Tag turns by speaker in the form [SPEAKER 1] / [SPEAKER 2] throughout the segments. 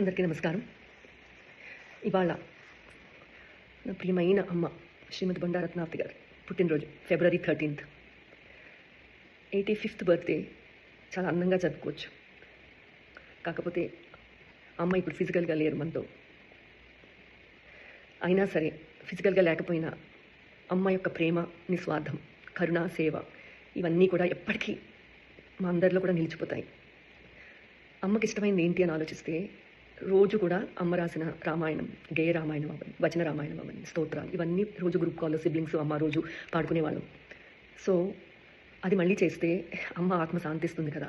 [SPEAKER 1] అందరికీ నమస్కారం. ఇవాళ నా ప్రియమైన అమ్మ శ్రీమతి బండా రత్నావతి గారు పుట్టినరోజు ఫిబ్రవరి 13th. 85th బర్త్డే చాలా అందంగా జరుపుకోవచ్చు. కాకపోతే అమ్మ ఇప్పుడు ఫిజికల్గా లేరు మనతో. అయినా సరే ఫిజికల్గా లేకపోయినా అమ్మ యొక్క ప్రేమ, నిస్వార్థం, కరుణ, సేవ ఇవన్నీ కూడా ఎప్పటికీ మా అందరిలో కూడా నిలిచిపోతాయి. అమ్మకి ఇష్టమైంది ఏంటి అని ఆలోచిస్తే రోజు కూడా అమ్మ రాసిన రామాయణం, గేయ రామాయణం అవ్వని, వచన రామాయణం అవ్వని, స్తోత్రాలు ఇవన్నీ రోజు గ్రూప్ కాల్లో సిబ్లింగ్స్ అమ్మ రోజు పాడుకునేవాళ్ళం. సో అది మళ్ళీ చేస్తే అమ్మ ఆత్మ శాంతిస్తుంది కదా.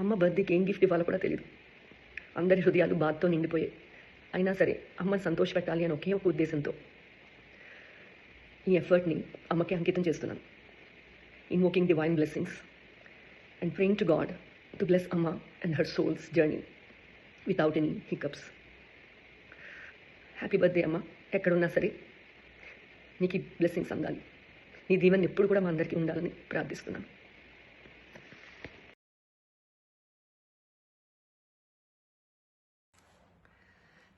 [SPEAKER 1] అమ్మ బర్త్డేకి ఏం గిఫ్ట్ ఇవ్వాలో కూడా తెలియదు. అందరి హృదయాలు బాధతో నిండిపోయాయి. అయినా సరే అమ్మని సంతోష పెట్టాలి అని ఒకే ఒక ఉద్దేశంతో ఈ ఎఫర్ట్ని అమ్మకి అంకితం చేస్తున్నాను. Invoking divine blessings and praying to god to bless అమ్మ and her soul's journey without any hiccups. Happy birthday అమ్మ. ఎక్కడున్నా సరే నీకు ఈ బ్లెస్సింగ్స్ అందాలి. నీ దీవెన ఎప్పుడు కూడా మా అందరికీ ఉండాలని ప్రార్థిస్తున్నాను.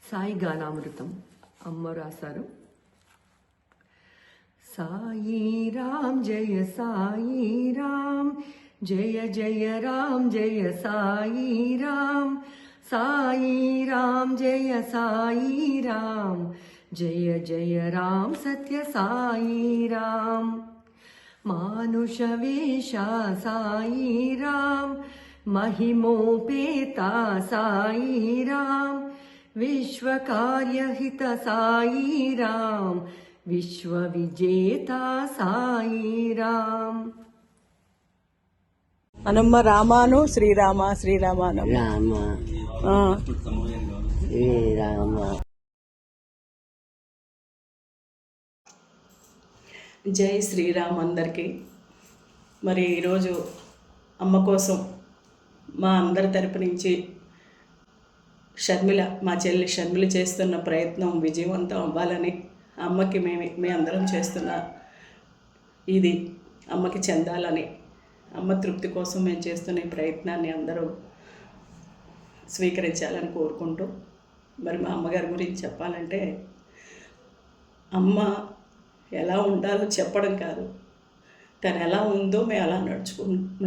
[SPEAKER 1] సాయి గానామృతం అమ్మ రాశారు. సాయి రామ్ జయ సాయి రామ్, జయ జయ రామ్ జయ సాయి రామ్, సాయి రామ్ జయ సాయి రామ్, జయ జయ రామ్ సత్య సాయి రామ్. మానుష వేష సాయి రామ్, महिमोपेता साई राम, विश्व कार्यहित साई राम, विश्व विजेता साई राम.
[SPEAKER 2] అనమ్మ రామాను శ్రీరామ శ్రీరామాను
[SPEAKER 3] రామ శ్రీరామ.
[SPEAKER 2] జై శ్రీరామ్ అందరికీ. మరి ఈరోజు అమ్మ కోసం మా అందరి తరపు నుంచి షర్మిల, మా చెల్లి షర్మిల చేస్తున్న ప్రయత్నం విజయవంతం అవ్వాలని, అమ్మకి మీ అందరం చేస్తున్న ఇది అమ్మకి చెందాలని, అమ్మ తృప్తి కోసం మేము చేస్తున్న ఈ ప్రయత్నాన్ని అందరూ స్వీకరించాలని కోరుకుంటూ, మరి మా అమ్మగారి గురించి చెప్పాలంటే అమ్మ ఎలా ఉండాలో చెప్పడం కాదు, తను ఎలా ఉందో మేము అలా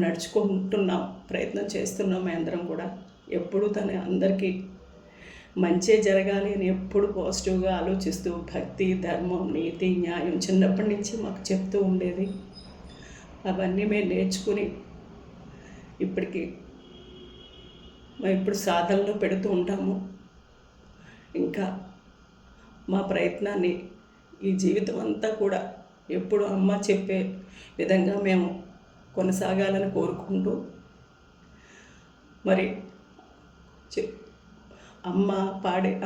[SPEAKER 2] నడుచుకుంటున్నాం, ప్రయత్నం చేస్తున్నాం. మేము అందరం కూడా ఎప్పుడు తను అందరికీ మంచే జరగాలి అని ఎప్పుడు పాజిటివ్గా ఆలోచిస్తూ భక్తి, ధర్మం, నీతి, న్యాయం చిన్నప్పటి నుంచి మాకు చెప్తూ ఉండేది. అవన్నీ మేము నేర్చుకుని ఇప్పటికి మేము ఇప్పుడు సాధనలో పెడుతూ ఉంటాము. ఇంకా మా ప్రయత్నాన్ని ఈ జీవితం అంతా కూడా ఎప్పుడు అమ్మ చెప్పే విధంగా మేము కొనసాగాలని కోరుకుంటూ, మరి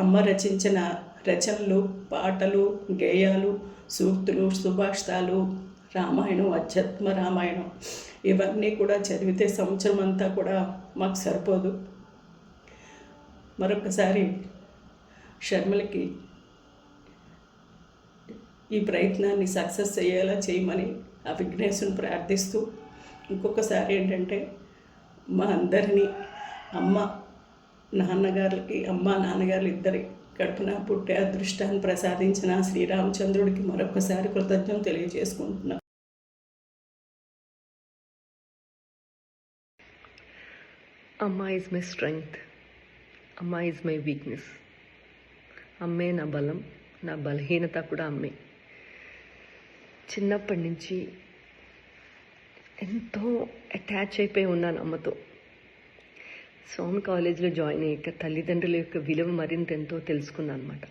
[SPEAKER 2] అమ్మ రచించిన రచనలు, పాటలు, గేయాలు, సూక్తులు, సుభాషితాలు, రామాయణం, అధ్యాత్మ రామాయణం ఇవన్నీ కూడా చదివితే సంవత్సరం అంతా కూడా మాకు సరిపోదు. మరొకసారి షర్మిలకి ఈ ప్రయత్నాన్ని సక్సెస్ అయ్యేలా చేయమని ఆ విఘ్నేశ్వరుని ప్రార్థిస్తూ, ఇంకొకసారి ఏంటంటే మా అందరినీ నాన్నగారులు ఇద్దరి కడుపున పుట్టే అదృష్టాన్ని ప్రసాదించిన శ్రీరామచంద్రుడికి మరొకసారి కృతజ్ఞతలు తెలియజేసుకుంటున్నాను.
[SPEAKER 1] అమ్మ ఈజ్ మై స్ట్రెంగ్త్, అమ్మ ఈజ్ మై వీక్నెస్. అమ్మే నా బలం, నా బలహీనత కూడా అమ్మే. చిన్నప్పటి నుంచి ఎంతో అటాచ్ అయిపోయి ఉన్నాను అమ్మతో. స్వామి కాలేజీలో జాయిన్ అయ్యాక తల్లిదండ్రుల యొక్క విలువ మరింత ఎంతో తెలుసుకున్నాను అనమాట.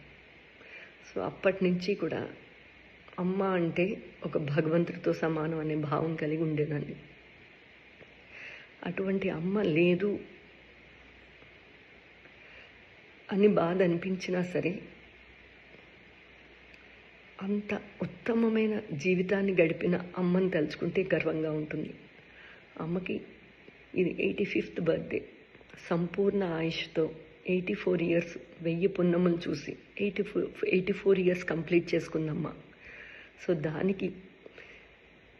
[SPEAKER 1] సో అప్పటి నుంచి కూడా అమ్మ అంటే ఒక భగవంతుడితో సమానం అనే భావం కలిగి ఉండేదాన్ని. అటువంటి అమ్మ లేదు అని బాధ అనిపించినా సరే, అంత ఉత్తమమైన జీవితాన్ని గడిపిన అమ్మని తలుచుకుంటే గర్వంగా ఉంటుంది. అమ్మకి ఇది 85th బర్త్డే. సంపూర్ణ ఆయుష్తో 84 years, 1000 పున్నములు చూసి 84 years కంప్లీట్ చేసుకుందమ్మ. సో దానికి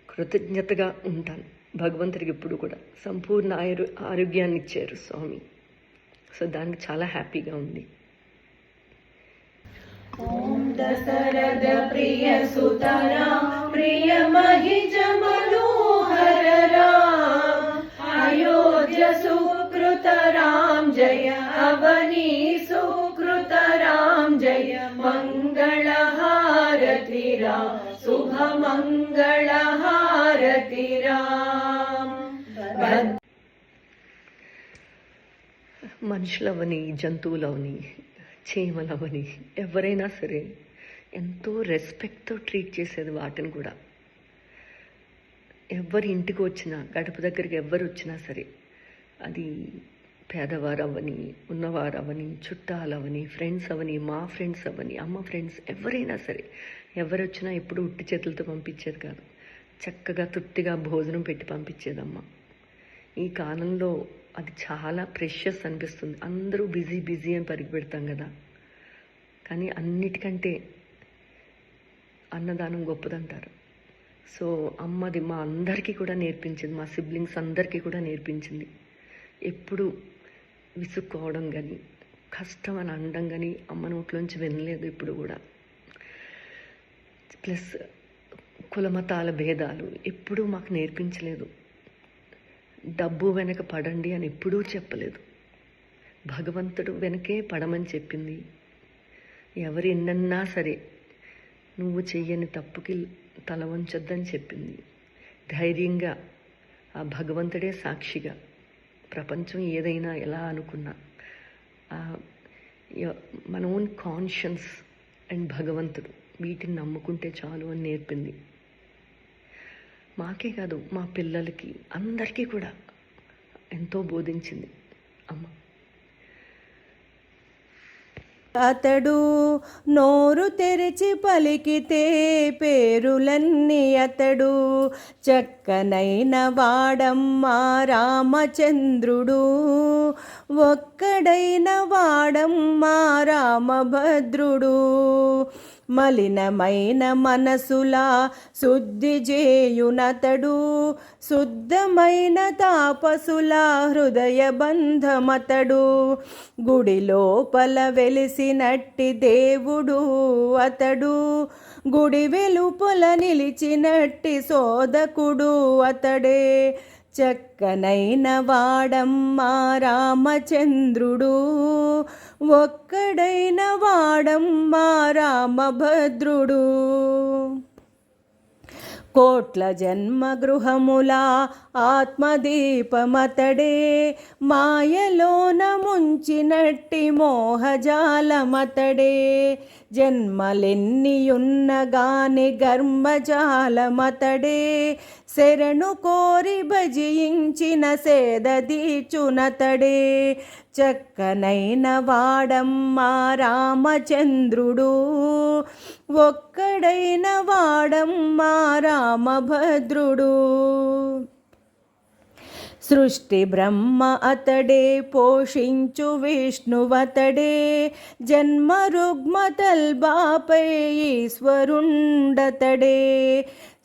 [SPEAKER 1] కృతజ్ఞతగా ఉంటాను భగవంతుడికి. ఎప్పుడు కూడా సంపూర్ణ ఆరోగ్యాన్ని ఇచ్చారు స్వామి. సో దానికి చాలా హ్యాపీగా ఉంది.
[SPEAKER 3] ఓం దశరథ ప్రియ సుతరాం ప్రియ మహిజ మనోహర రామ్ అయోధ్య సుకృత రామ్ జయ అవని సుకృత రామ్ జయ మంగళ హారతి రామ్ శుభ మంగళ హారతి రామ్.
[SPEAKER 1] మనుషులవని, జంతువులవని, చీమలవని ఎవరైనా సరే ఎంతో రెస్పెక్ట్తో ట్రీట్ చేసేది వాటిని కూడా. ఎవరి ఇంటికి వచ్చినా, గడప దగ్గరికి ఎవరు వచ్చినా సరే, అది పేదవారు అవని, ఉన్నవారు అవని, చుట్టాలవని, ఫ్రెండ్స్ అవని, మా ఫ్రెండ్స్ అవని, అమ్మ ఫ్రెండ్స్ ఎవరైనా సరే, ఎవరు వచ్చినా ఎప్పుడు ఉట్టి చేతులతో పంపించేది కాదు. చక్కగా తృప్తిగా భోజనం పెట్టి పంపించేదమ్మ. ఈ కాలంలో అది చాలా ప్రెషియస్ అనిపిస్తుంది. అందరూ బిజీ బిజీ అని పరిగి పెడతాం కదా, కానీ అన్నిటికంటే అన్నదానం గొప్పదంటారు. సో అమ్మది మా అందరికీ కూడా నేర్పించింది, మా సిబ్లింగ్స్ అందరికీ కూడా నేర్పించింది. ఎప్పుడు విసుక్కోవడం కానీ, కష్టం అని అనడం కానీ అమ్మ నోట్లోంచి వినలేదు ఇప్పుడు కూడా. ప్లస్ కులమతాల భేదాలు ఎప్పుడూ మాకు నేర్పించలేదు. డబ్బు వెనక పడండి అని ఎప్పుడూ చెప్పలేదు. భగవంతుడు వెనకే పడమని చెప్పింది. ఎవరు ఎన్నన్నా సరే నువ్వు చెయ్యని తప్పుకి తల వంచొద్దని చెప్పింది. ధైర్యంగా ఆ భగవంతుడే సాక్షిగా, ప్రపంచం ఏదైనా ఎలా అనుకున్నా మన ఓన్ కాన్షియన్స్ అండ్ భగవంతుడు వీటిని నమ్ముకుంటే చాలు అని నేర్పింది. మాకే కాదు, మా పిల్లలకి అందరికీ కూడా ఎంతో బోధించింది అమ్మ.
[SPEAKER 3] అతడు నోరు తెరిచి పలికితే పేరులన్నీ అతడు, చక్కనైన వాడమ్మా రామచంద్రుడు, ఒక్కడైన వాడమ్మా రామభద్రుడు. మలినమైన మనసులా శుద్ధి చేయునతడు, శుద్ధమైన తాపసులా హృదయ బంధమతడు. గుడి లోపల వెలిసినట్టి దేవుడు అతడు, గుడి వెలుపల నిలిచినట్టి సోదకుడు అతడే. చక్కనైన వాడమ్మా రామచంద్రుడు, ఒక్కడైన వాడమ్మా రామభద్రుడు. కోట్ల జన్మ గృహముల ఆత్మదీపమతడే, మాయలోన ముంచినట్టి మోహజాలమతడే. జన్మలెన్నియున్నగాని గర్భజాలమతడే, శరణు కోరి భజించిన సేదదీచునతడే. చక్కనైన వాడమ్మా రామచంద్రుడు, ఒక్కడైన వాడమ్మా రామభద్రుడు. సృష్టి బ్రహ్మ అతడే, పోషించు విష్ణువతడే, జన్మ రుగ్మతల్బాపై ఈశ్వరుండతడే.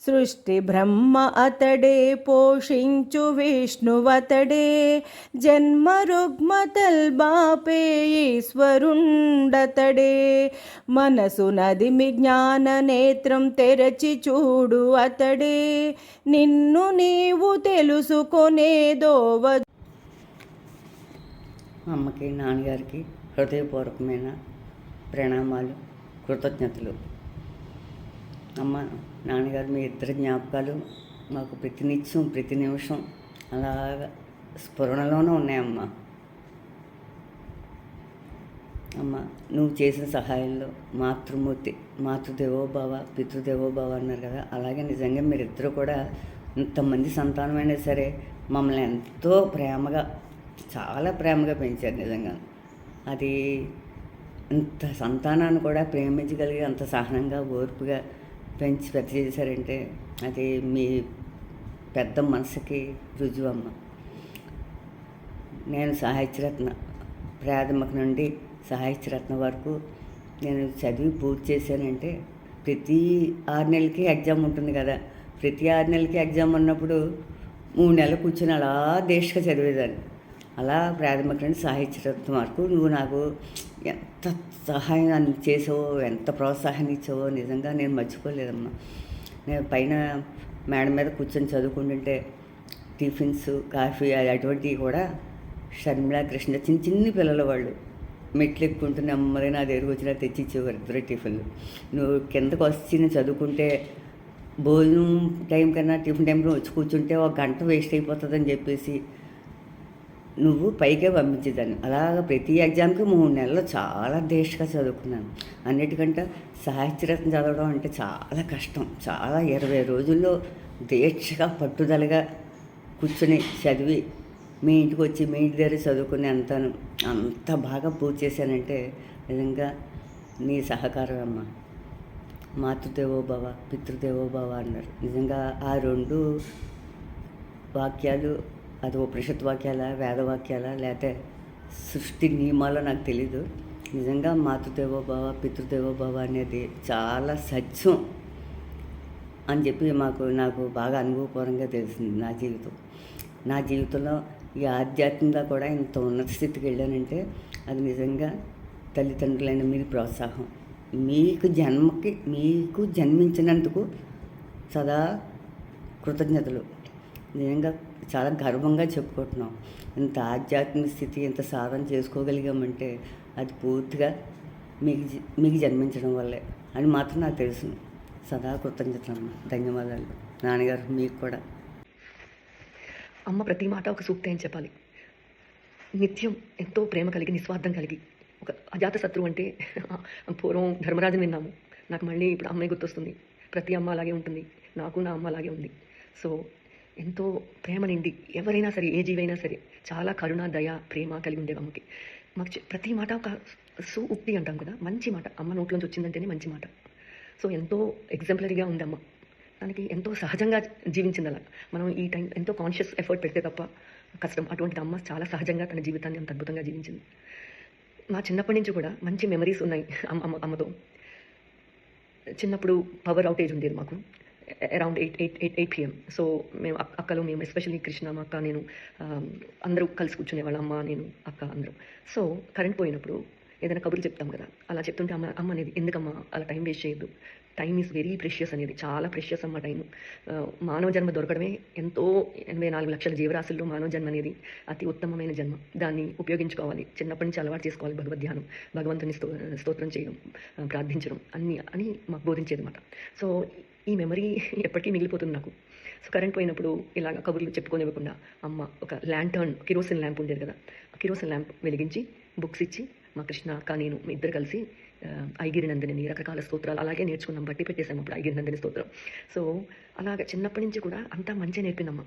[SPEAKER 3] సృష్టి బ్రహ్మ అతడే, పోషించు విష్ణువతడే, జన్మ రుగ్మతల్బాపే ఈశ్వరుండతడే. మనసు నదిమి జ్ఞాన నేత్రం తెరచి చూడు అతడే, నిన్ను నీవు తెలుసుకొనేదోవ.
[SPEAKER 4] అమ్మకి, నాన్నగారికి హృదయపూర్వకమైన ప్రణామాలు, కృతజ్ఞతలు. అమ్మ, నాన్నగారు, మీ ఇద్దరి జ్ఞాపకాలు మాకు ప్రతినిత్యం, ప్రతి నిమిషం అలాగా స్ఫురణలోనే ఉన్నాయమ్మా. అమ్మ, నువ్వు చేసిన సహాయంలో మాతృమూర్తి, మాతృదేవోభవ, పితృదేవోభవ అన్నారు కదా, అలాగే నిజంగా మీరిద్దరూ కూడా ఇంతమంది సంతానమైనా సరే మమ్మల్ని ఎంతో ప్రేమగా, చాలా ప్రేమగా పెంచారు. నిజంగా అది ఇంత సంతానాన్ని కూడా ప్రేమించగలిగి అంత సహనంగా, ఓర్పుగా పెంచి పెద్ద చేశారంటే అది మీ పెద్ద మనసుకి రుజువు అమ్మ. నేను సాహిత్యరత్న ప్రాథమిక నుండి సాహిత్యరత్న వరకు నేను చదివి పూర్తి చేశానంటే ప్రతి 6 నెలలకి ఎగ్జామ్ ఉంటుంది కదా, ప్రతి 6 నెలలకి ఎగ్జామ్ ఉన్నప్పుడు 3 నెలలు కూర్చొని అలా దేశగా చదివేదాన్ని. అలా ప్రాథమిక నుండి సాహిత్యరత్నం వరకు నువ్వు నాకు ఎంత సహాయం చేసావో, ఎంత ప్రోత్సాహాన్ని ఇచ్చావో నిజంగా నేను మర్చిపోలేదమ్మా. నేను పైన మేడ మీద కూర్చొని చదువుకుంటుంటే టిఫిన్స్, కాఫీ అటువంటివి కూడా షర్మిళ, కృష్ణ చిన్ని పిల్లల వాళ్ళు మెట్లు ఎక్కుంటూ నెమ్మది నా దగ్గరకు వచ్చినా తెచ్చిచ్చేవారు ఇద్దరు టిఫిన్లు. నువ్వు కిందకు వచ్చి నేను చదువుకుంటే భోజనం టైం కన్నా టిఫిన్ టైంలో వచ్చి కూర్చుంటే ఒక గంట వేస్ట్ అయిపోతుందని చెప్పేసి నువ్వు పైకే పంపించేదాన్ని. అలాగ ప్రతి ఎగ్జామ్కి 3 నెలలు చాలా దీక్షగా చదువుకున్నాను. అన్నిటికంటే సాహిత్యరత్నం చదవడం అంటే చాలా కష్టం. చాలా 20 రోజుల్లో దీక్షగా పట్టుదలగా కూర్చొని చదివి మీ ఇంటికి వచ్చి మీ ఇంటి దగ్గర చదువుకుని అంత బాగా పూర్తి చేశానంటే నిజంగా నీ సహకారం అమ్మ. మాతృదేవో భవ, పితృదేవో భవ అన్నారు. నిజంగా ఆ 2 వాక్యాలు అది ఉపనిషత్ వాక్యాల, వేదవాక్యాల, లేకపోతే సృష్టి నియమాలో నాకు తెలీదు. నిజంగా మాతృదేవో భవ, పితృదేవో భవ అనేది చాలా సత్యం అని చెప్పి నాకు బాగా అనుభవపూర్వంగా తెలిసింది నా జీవితంలో ఈ ఆధ్యాత్మికంగా కూడా ఇంత ఉన్నత స్థితికి వెళ్ళానంటే అది నిజంగా తల్లిదండ్రులైన మీరు ప్రోత్సాహం. మీకు జన్మించినందుకు సదా కృతజ్ఞతలు. నిజంగా చాలా గర్వంగా చెప్పుకుంటున్నాం. ఇంత ఆధ్యాత్మిక స్థితి, ఇంత సాధన చేసుకోగలిగామంటే అది పూర్తిగా మీకు జన్మించడం వల్లే అని మాత్రం నాకు తెలుసు. సదా కృతజ్ఞతలు. ధన్యవాదాలు నాన్నగారు. మీకు కూడా.
[SPEAKER 1] అమ్మ ప్రతి మాట ఒక సూక్తి అని చెప్పాలి. నిత్యం ఎంతో ప్రేమ కలిగి, నిస్వార్థం కలిగి, ఒక అజాత శత్రువు అంటే పూర్వం ధర్మరాజుని విన్నాము. నాకు మళ్ళీ ఇప్పుడు అమ్మాయి గుర్తొస్తుంది. ప్రతి అమ్మ అలాగే ఉంటుంది. నాకు నా అమ్మ అలాగే ఉంది. సో ఎంతో ప్రేమ నిండి ఎవరైనా సరే, ఏ జీవైనా సరే చాలా కరుణ, దయ, ప్రేమ కలిగి ఉండేవి అమ్మకి. మాకు ప్రతి మాట ఒక ఉక్తి అంటాం కదా, మంచి మాట అమ్మ నోట్లోంచి వచ్చిందంటేనే మంచి మాట. సో ఎంతో ఎగ్జాంపులరీగా ఉంది అమ్మ. దానికి ఎంతో సహజంగా జీవించింది. అలా మనం ఈ టైం ఎంతో కాన్షియస్ ఎఫర్ట్ పెడితే తప్ప కష్టం. అటువంటిది అమ్మ చాలా సహజంగా తన జీవితాన్ని అంత అద్భుతంగా జీవించింది. మా చిన్నప్పటి నుంచి కూడా మంచి మెమరీస్ ఉన్నాయి అమ్మతో. చిన్నప్పుడు పవర్ అవుటేజ్ ఉండేది మాకు అరౌండ్ 8 PM. సో మేము అక్కలు, మేము ఎస్పెషల్లీ కృష్ణ, మా అక్క, నేను అందరూ కలిసి కూర్చునేవాళ్ళం. అమ్మ, నేను, అక్క అందరూ. సో కరెంట్ పోయినప్పుడు ఏదైనా కబుర్లు చెప్తాం కదా, అలా చెప్తుంటే అమ్మ అనేది, ఎందుకమ్మా అలా టైం వేస్ట్ చేయొద్దు, టైం ఈజ్ వెరీ ప్రెషియస్ అనేది, చాలా ప్రెషియస్ అమ్మ టైం. మానవ జన్మ దొరకడమే ఎంతో 84 లక్షల జీవరాశుల్లో మానవ జన్మ అనేది అతి ఉత్తమమైన జన్మ. దాన్ని ఉపయోగించుకోవాలి. చిన్నప్పటి నుంచి అలవాటు చేసుకోవాలి. భగవద్ధ్యానం, భగవంతుని స్తోత్రం చేయడం, ప్రార్థించడం అని మాకు బోధించేది అన్నమాట. సో ఈ మెమరీ ఎప్పటికీ మిగిలిపోతుంది నాకు. సో కరెంట్ పోయినప్పుడు ఇలాగ కబుర్లు చెప్పుకోనివ్వకుండా అమ్మ ఒక ల్యాంటర్న్, కిరోసిన్ ల్యాంప్ ఉండేది కదా, ఆ కిరోసిన్ ల్యాంప్ వెలిగించి బుక్స్ ఇచ్చి మా కృష్ణ, అక్క, నేను మీ ఇద్దరు కలిసి ఐగిరి నందిని రకరకాల స్తోత్రాలు అలాగే నేర్చుకున్నాం. బట్టి పెట్టేసాము అప్పుడు ఐగిరి నందిని స్తోత్రం. సో అలాగ చిన్నప్పటి నుంచి కూడా అంతా మంచిగా నేర్పిందమ్మ.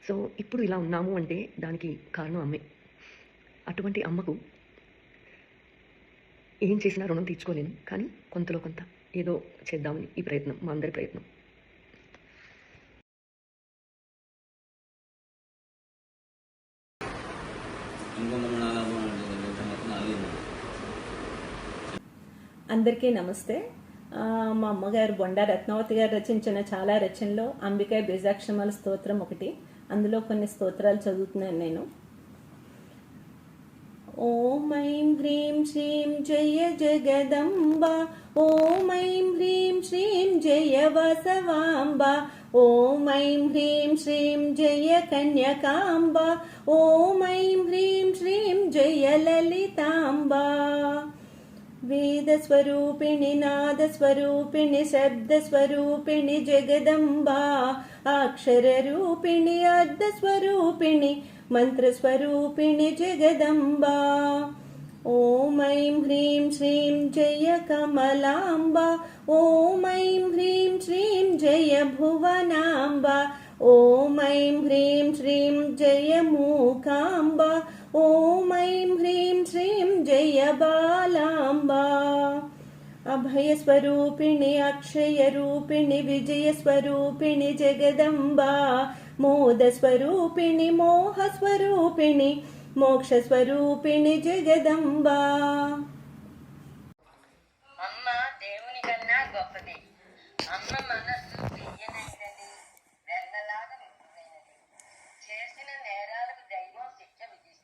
[SPEAKER 1] సో ఇప్పుడు ఇలా ఉన్నాము అంటే దానికి కారణం అమ్మే. అటువంటి అమ్మకు ఏం చేసినా రుణం తీర్చుకోలేను, కానీ కొంతలో కొంత ఏదో చేద్దామని ఈ ప్రయత్నం, మా అందరి ప్రయత్నం.
[SPEAKER 3] అందరికీ నమస్తే. మా అమ్మగారు బొండా రత్నావతి గారు రచించిన చాలా రచనలో అంబికా బీజాక్షమాల స్తోత్రం ఒకటి. అందులో కొన్ని స్తోత్రాలు చదువుతున్నాను నేను. ఓం ఐం హ్రీం శ్రీం జయ జగదంబ, ఓం ఐం హ్రీం శ్రీం జయ వసవాంబ, ఓం ఐం హ్రీం శ్రీం జయ కన్యకాంబ, ఓం ఐం హ్రీం శ్రీం జయ లలితాంబ. వేదస్వరూపిణి, నాదస్వరూపిణి, శబ్దస్వరూపిణి జగదంబా, అక్షరరూపిణి, అర్ధస్వరూపిణి, మంత్రస్వరూపిణి జగదంబా. ఓం ఐం హ్రీం శ్రీం జయ కమలాంబ, ఓం ఐం హ్రీం శ్రీం జయ భువనాంబ, ఓం ఐం హ్రీం శ్రీం జయ మూకాంబ, ఓం ఐం హ్రీం శ్రీం జయ బాలాంబ. అభయస్వరూపిణి, అక్షయరూపిణి, విజయస్వరూపిణి జగదంబా, మోదస్వరూపిణి, మోహస్వరూపిణి, మోక్షస్వరూపిణి జగదంబా.
[SPEAKER 5] అమ్మ దేవుని కన్నా గొప్పది. అమ్మ మనస్సు తీయనైనది, వెన్నలాగా నింపునైనది. చేసిన నేరాలకు దైవం శిక్ష విధిస్తుంది.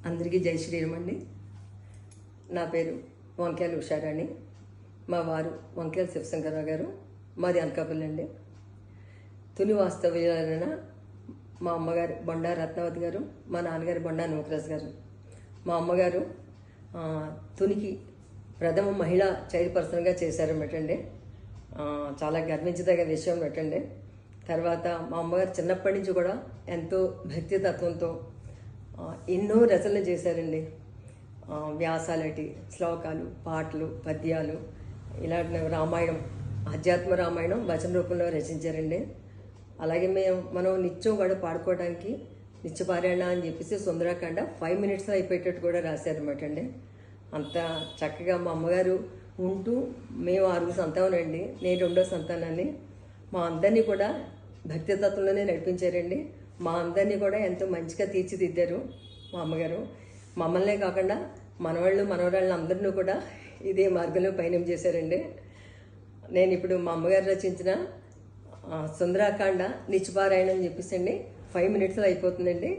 [SPEAKER 6] అందరికీ జై శ్రీరామ్ అండి. నా పేరు వంకాయల ఉషారాణి. మా వారు వంకాయల శివశంకరరావు గారు. మాది అనకాపల్లి అండి. తుని వాస్తవ్యాలన మా అమ్మగారు బొండా రత్నావతి గారు, మా నాన్నగారు బొండా నూకరాజు గారు. మా అమ్మగారు తునికి ప్రథమ మహిళా చైర్పర్సన్గా చేశారన్నమాటండి. చాలా గర్వించదగ్గ విషయం అన్నమాటండి. తర్వాత మా అమ్మగారు చిన్నప్పటి నుంచి కూడా ఎంతో భక్తి తత్వంతో ఎన్నో రచనలు చేశారండి. వ్యాసాలటి, శ్లోకాలు, పాటలు, పద్యాలు, ఇలాంటి రామాయణం, ఆధ్యాత్మ రామాయణం వచన రూపంలో రచించారండి. అలాగే మనం నిత్యం కూడా పాడుకోవడానికి నిత్యపారాయణ అని చెప్పేసి సుందరాకాండ 5 minutesలో అయిపోయేటట్టు కూడా రాశారన్నమాట అండి. అంత చక్కగా మా అమ్మగారు ఉంటూ మేము 6 సంతానం అండి, నేను 2వ సంతానాన్ని. మా అందరినీ కూడా భక్తి తత్వంలోనే నడిపించారండి. మా అందరినీ కూడా ఎంతో మంచిగా తీర్చిదిద్దారు మా అమ్మగారు. మమ్మల్నే కాకుండా మనవాళ్ళు మనవరాళ్ళు అందరినీ కూడా ఇదే మార్గంలో పయనం చేశారండి. నేను ఇప్పుడు మా అమ్మగారు రచించిన సుందరాకాండ నిత్యపారాయణం అని చెప్పేసి అండి 5 minutesలో అయిపోతుందండి.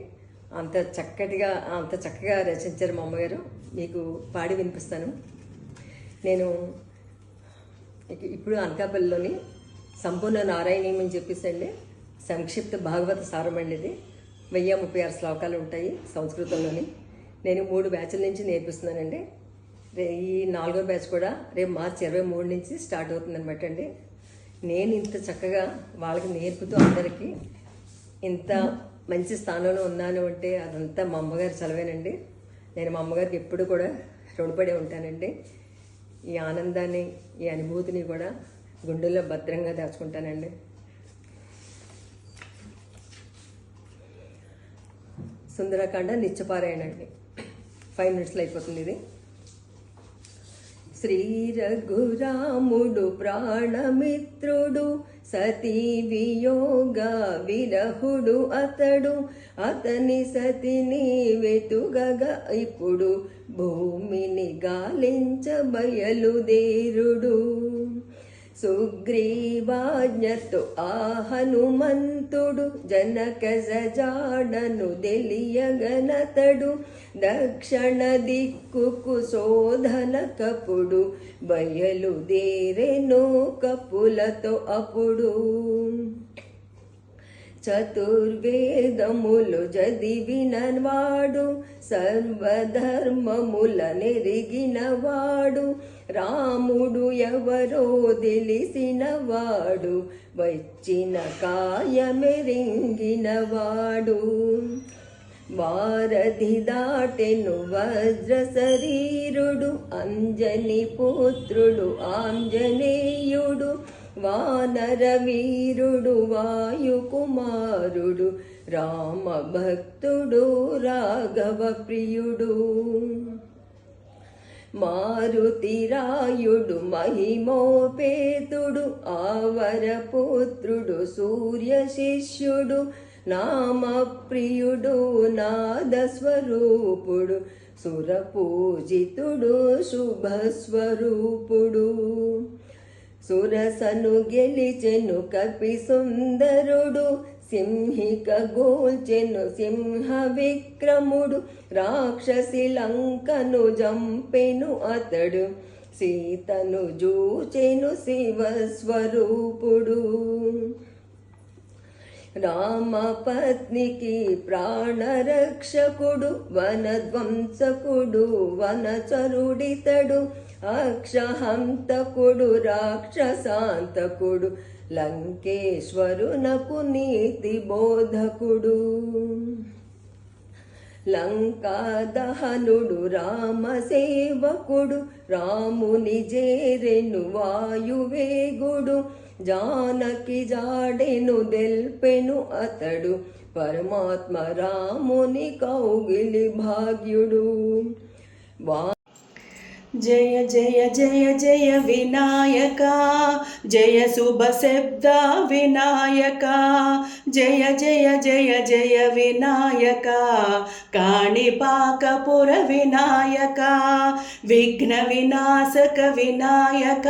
[SPEAKER 6] అంత చక్కగా రచించారు మా అమ్మగారు. మీకు పాడి వినిపిస్తాను. నేను ఇప్పుడు అనకాపల్లిలోని సంపూర్ణ నారాయణీయం అని చెప్పేసి అండి సంక్షిప్త భాగవత సారం అండి. ఇది 1036 శ్లోకాలు ఉంటాయి సంస్కృతంలోని. నేను 3 బ్యాచ్ల నుంచి నేర్పిస్తున్నానండి. ఈ 4వ బ్యాచ్ కూడా రేపు మార్చి 23 నుంచి స్టార్ట్ అవుతుందన్నమాట అండి. నేను ఇంత చక్కగా వాళ్ళకి నేర్పుతూ అందరికీ ఇంత మంచి స్థానంలో ఉన్నాను అంటే అదంతా మా అమ్మగారి చలవేనండి. నేను మా అమ్మగారికి ఎప్పుడు కూడా రుణపడి ఉంటానండి. ఈ ఆనందాన్ని, ఈ అనుభూతిని కూడా గుండెల్లో భద్రంగా దాచుకుంటానండి. సుందరకాండ నిత్యపారాయణ అండి 5 minutesలో అయిపోతుంది ఇది. శ్రీ రఘురాముడు ప్రాణమిత్రుడు, సతీ వియోగ విరహుడు అతడు, అతని సతిని వెతుగగా ఇప్పుడు భూమిని గాలించ బయలుదేరుడు. సుగ్రీవాజ్ఞతో ఆ హనుమంతుడు జనక సజాడను తెలియగనతడు, దక్షిణ దిక్కుకు శోధన కపుడు బయలుదేరెనో కపులతో అప్పుడు. చతుర్వేదములు చదివినవాడు, సర్వధర్మముల నెరిగినవాడు, రాముడు ఎవరో తెలిసినవాడు, వచ్చిన కాయమెరింగినవాడు. వారధి దాటెను వజ్ర శరీరుడు, అంజని పుత్రుడు ఆంజనేయుడు, వానర వీరుడు వాయుకుమారుడు, రామ భక్తుడు రాఘవ ప్రియుడు. మారుతిరాయుడు మహిమోపేతుడు, ఆవరపుత్రుడు సూర్య శిష్యుడు, నామప్రియుడు నాదస్వరూపుడు, సురపూజితుడు శుభస్వరూపుడు. సురసను గెలిచెను కపి సుందరుడు, సింహిక గోల్చెను సింహ విక్రముడు, రాక్షసి లంకను జంపెను అతడు, సీతను జూచెను శివస్వరూపుడు. రామపత్నికి ప్రాణరక్షకుడు, వనధ్వంసకుడు వనచరుడితడు, అక్షహంతకుడు రాక్షసాంతకుడు, లంకేశ్వరునకు నీతి బోధకుడు. లంకాదహనుడు రామసేవకుడు, రాముని జేరెను వాయువేగుడు, జానకి జాడెను దెల్పెను అతడు, పరమాత్మ రాముని కౌగిలి భాగ్యుడు.
[SPEAKER 2] జయ జయ జయ జయ వినాయక, జయ శుభ శబ్ద వినాయక, జయ జయ జయ జయ వినాయక, కాణిపాకపుర వినాయక, విఘ్న వినాశక వినాయక,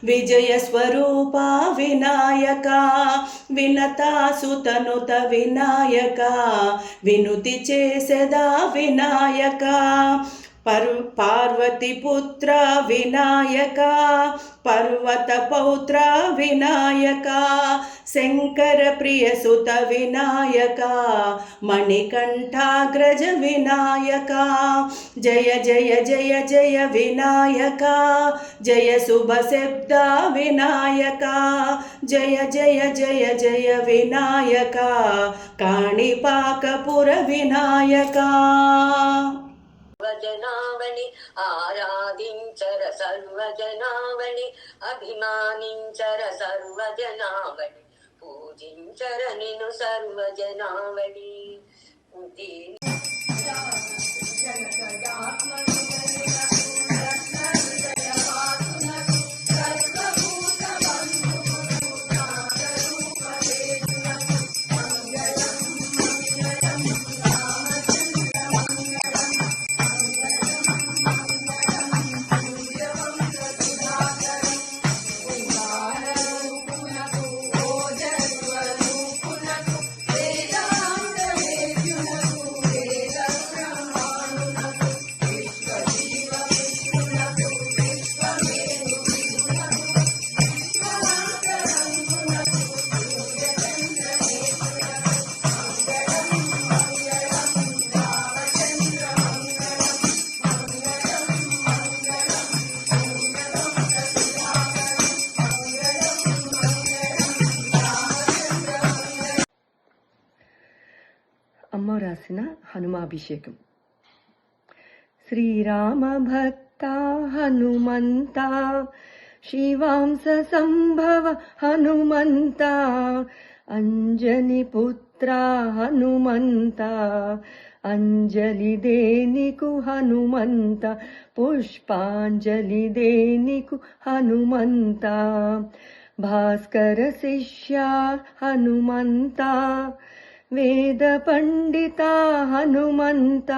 [SPEAKER 2] విజయ స్వరూప వినాయక, వినతాసుతనుత వినాయక, వినుతి చేసెదా వినాయక, పార్వతీపుత్ర వినాయక, పర్వత పౌత్ర వినాయక, శంకర ప్రియసుత వినాయక, మణికంఠాగ్రజ వినాయక, జయ జయ జయ జయ వినాయక, జయ శుభ శబ్ద వినాయక, జయ జయ జయ జయ వినాయక, కాణిపాకపుర వినాయక.
[SPEAKER 5] సర్వజనావళి ఆరాధించర సర్వజనావళి, అభిమానించర సర్వజనావళి, పూజించర నిను సర్వజనావళి.
[SPEAKER 1] అమ్మ రాసిన హనుమాభిషేకం. శ్రీరామ భక్త హనుమంత, శివాంశ సంభవ హనుమంత, అంజని పుత్ర హనుమంత, అంజలి దేనికు హనుమంత, పుష్పాంజలి దేనికు హనుమంత, భాస్కర శిష్య హనుమంత, వేద పండిత హనుమంత,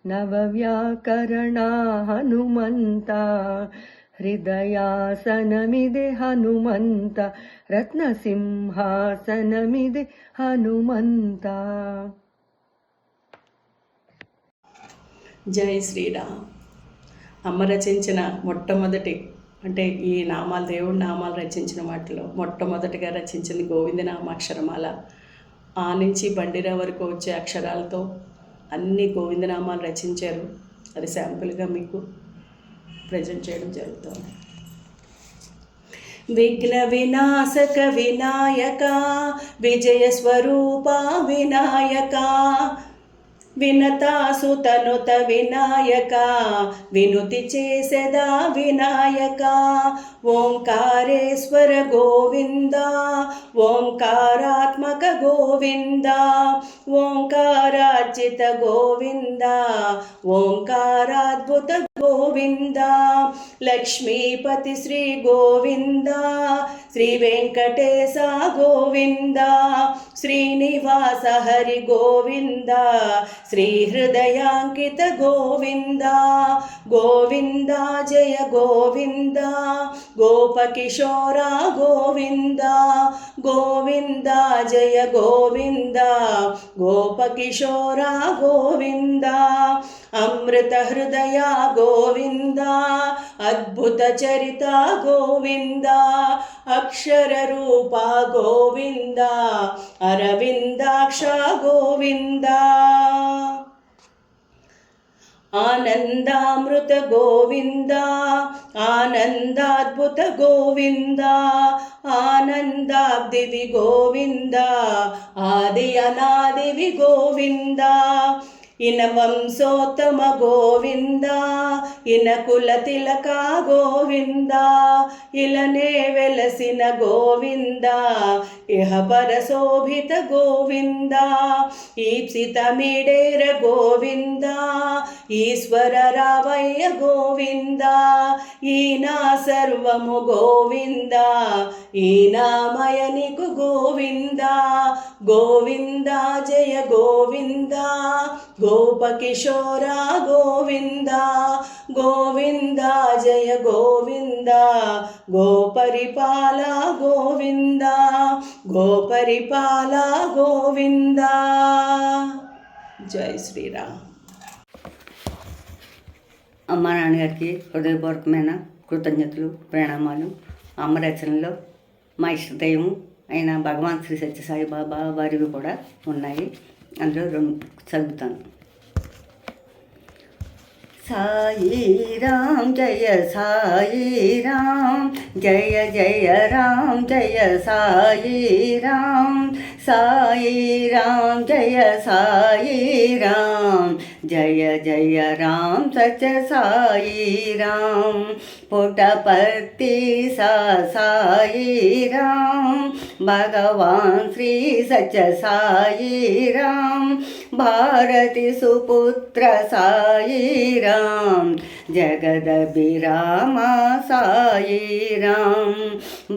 [SPEAKER 1] నవవ్యాకరణ హనుమంత, హృదయాసనమిదే హనుమంత, రత్నసింహాసనమిదే హనుమంత.
[SPEAKER 2] జై శ్రీరామ్. అమ్మ రచించిన మొట్టమొదటి అంటే ఈ నామాలు, దేవుడి నామాలు రచించిన వాటిలో మొట్టమొదటిగా రచించింది గోవింద నామాక్షరమాల. ఆ నుంచి బండిరా వరకు వచ్చే అక్షరాలతో అన్ని గోవిందనామాలు రచించారు. అది శాంపుల్గా మీకు ప్రజెంట్ చేయడం జరుగుతుంది. విఘ్న వినాశక వినాయక, విజయ స్వరూప వినాయక, వినతాసుతనుత వినాయక, వినుతి చేసెదా వినాయక, ఓంకారేశ్వర గోవింద, ఓంకారాత్మక గోవింద, ఓంకారార్చిత గోవింద, ఓంకారాద్భుత గోవింద, లక్ష్మీపతి శ్రీ గోవింద, శ్రీ వెంకటేశ గోవింద, శ్రీనివాస హరి గోవింద, శ్రీ హృదయాంకిత గోవింద, గోవింద జయ గోవింద, గోపకిశోర గోవింద, గోవింద జయ గోవింద, గోపకిశోర గోవింద, అమృత హృదయ గోవింద, అద్భుత చరిత గోవింద, అక్షర రూప గోవింద, అరవిందాక్ష గోవింద, ఆనందామృత గోవింద, ఆనందాద్భుత గోవింద, ఆనందాబ్దివి గోవింద, ఆది అనాదివి గోవింద, ఇన వంశోత్తమ గోవింద ఇన కుల తిలక గోవింద ఇలనే వెలసిన గోవింద ఇహ పరశోభిత గోవింద ఈప్సిత మిడేర గోవింద ఈశ్వర రావయ్య గోవింద ఈనా సర్వము గోవింద ఈనామయనికు గోవింద గోవింద జయ గోవింద గోపకిశోర గోవింద గోవింద జయ గోవింద గోపరిపాల గోవింద గోపరిపాల గోవింద. జై శ్రీరామ్.
[SPEAKER 4] అమ్మ నాన్నగారికి హృదయపూర్వకమైన కృతజ్ఞతలు, ప్రణామాలు. అమ్మ రచనలో మా ఇష్టదైవం అయిన భగవాన్ శ్రీ సత్యసాయి బాబా వారివి కూడా ఉన్నాయి. అందులో 2 చదువుతాను. సాయి రామ్ జయ సాయి రామ్ జయ జయ రామ్ జయ సాయి రామ్ సాయి రామ్ జయ సాయి రామ్ జయ జయ రామ్ సత్య సాయి రామ్ పుటపర్తి సాయి రామ్ భగవాన్ శ్రీ సత్య సాయి రామ్ భారతి సుపుత్ర సాయి రామ్ జగదభిరామ సాయి రామ్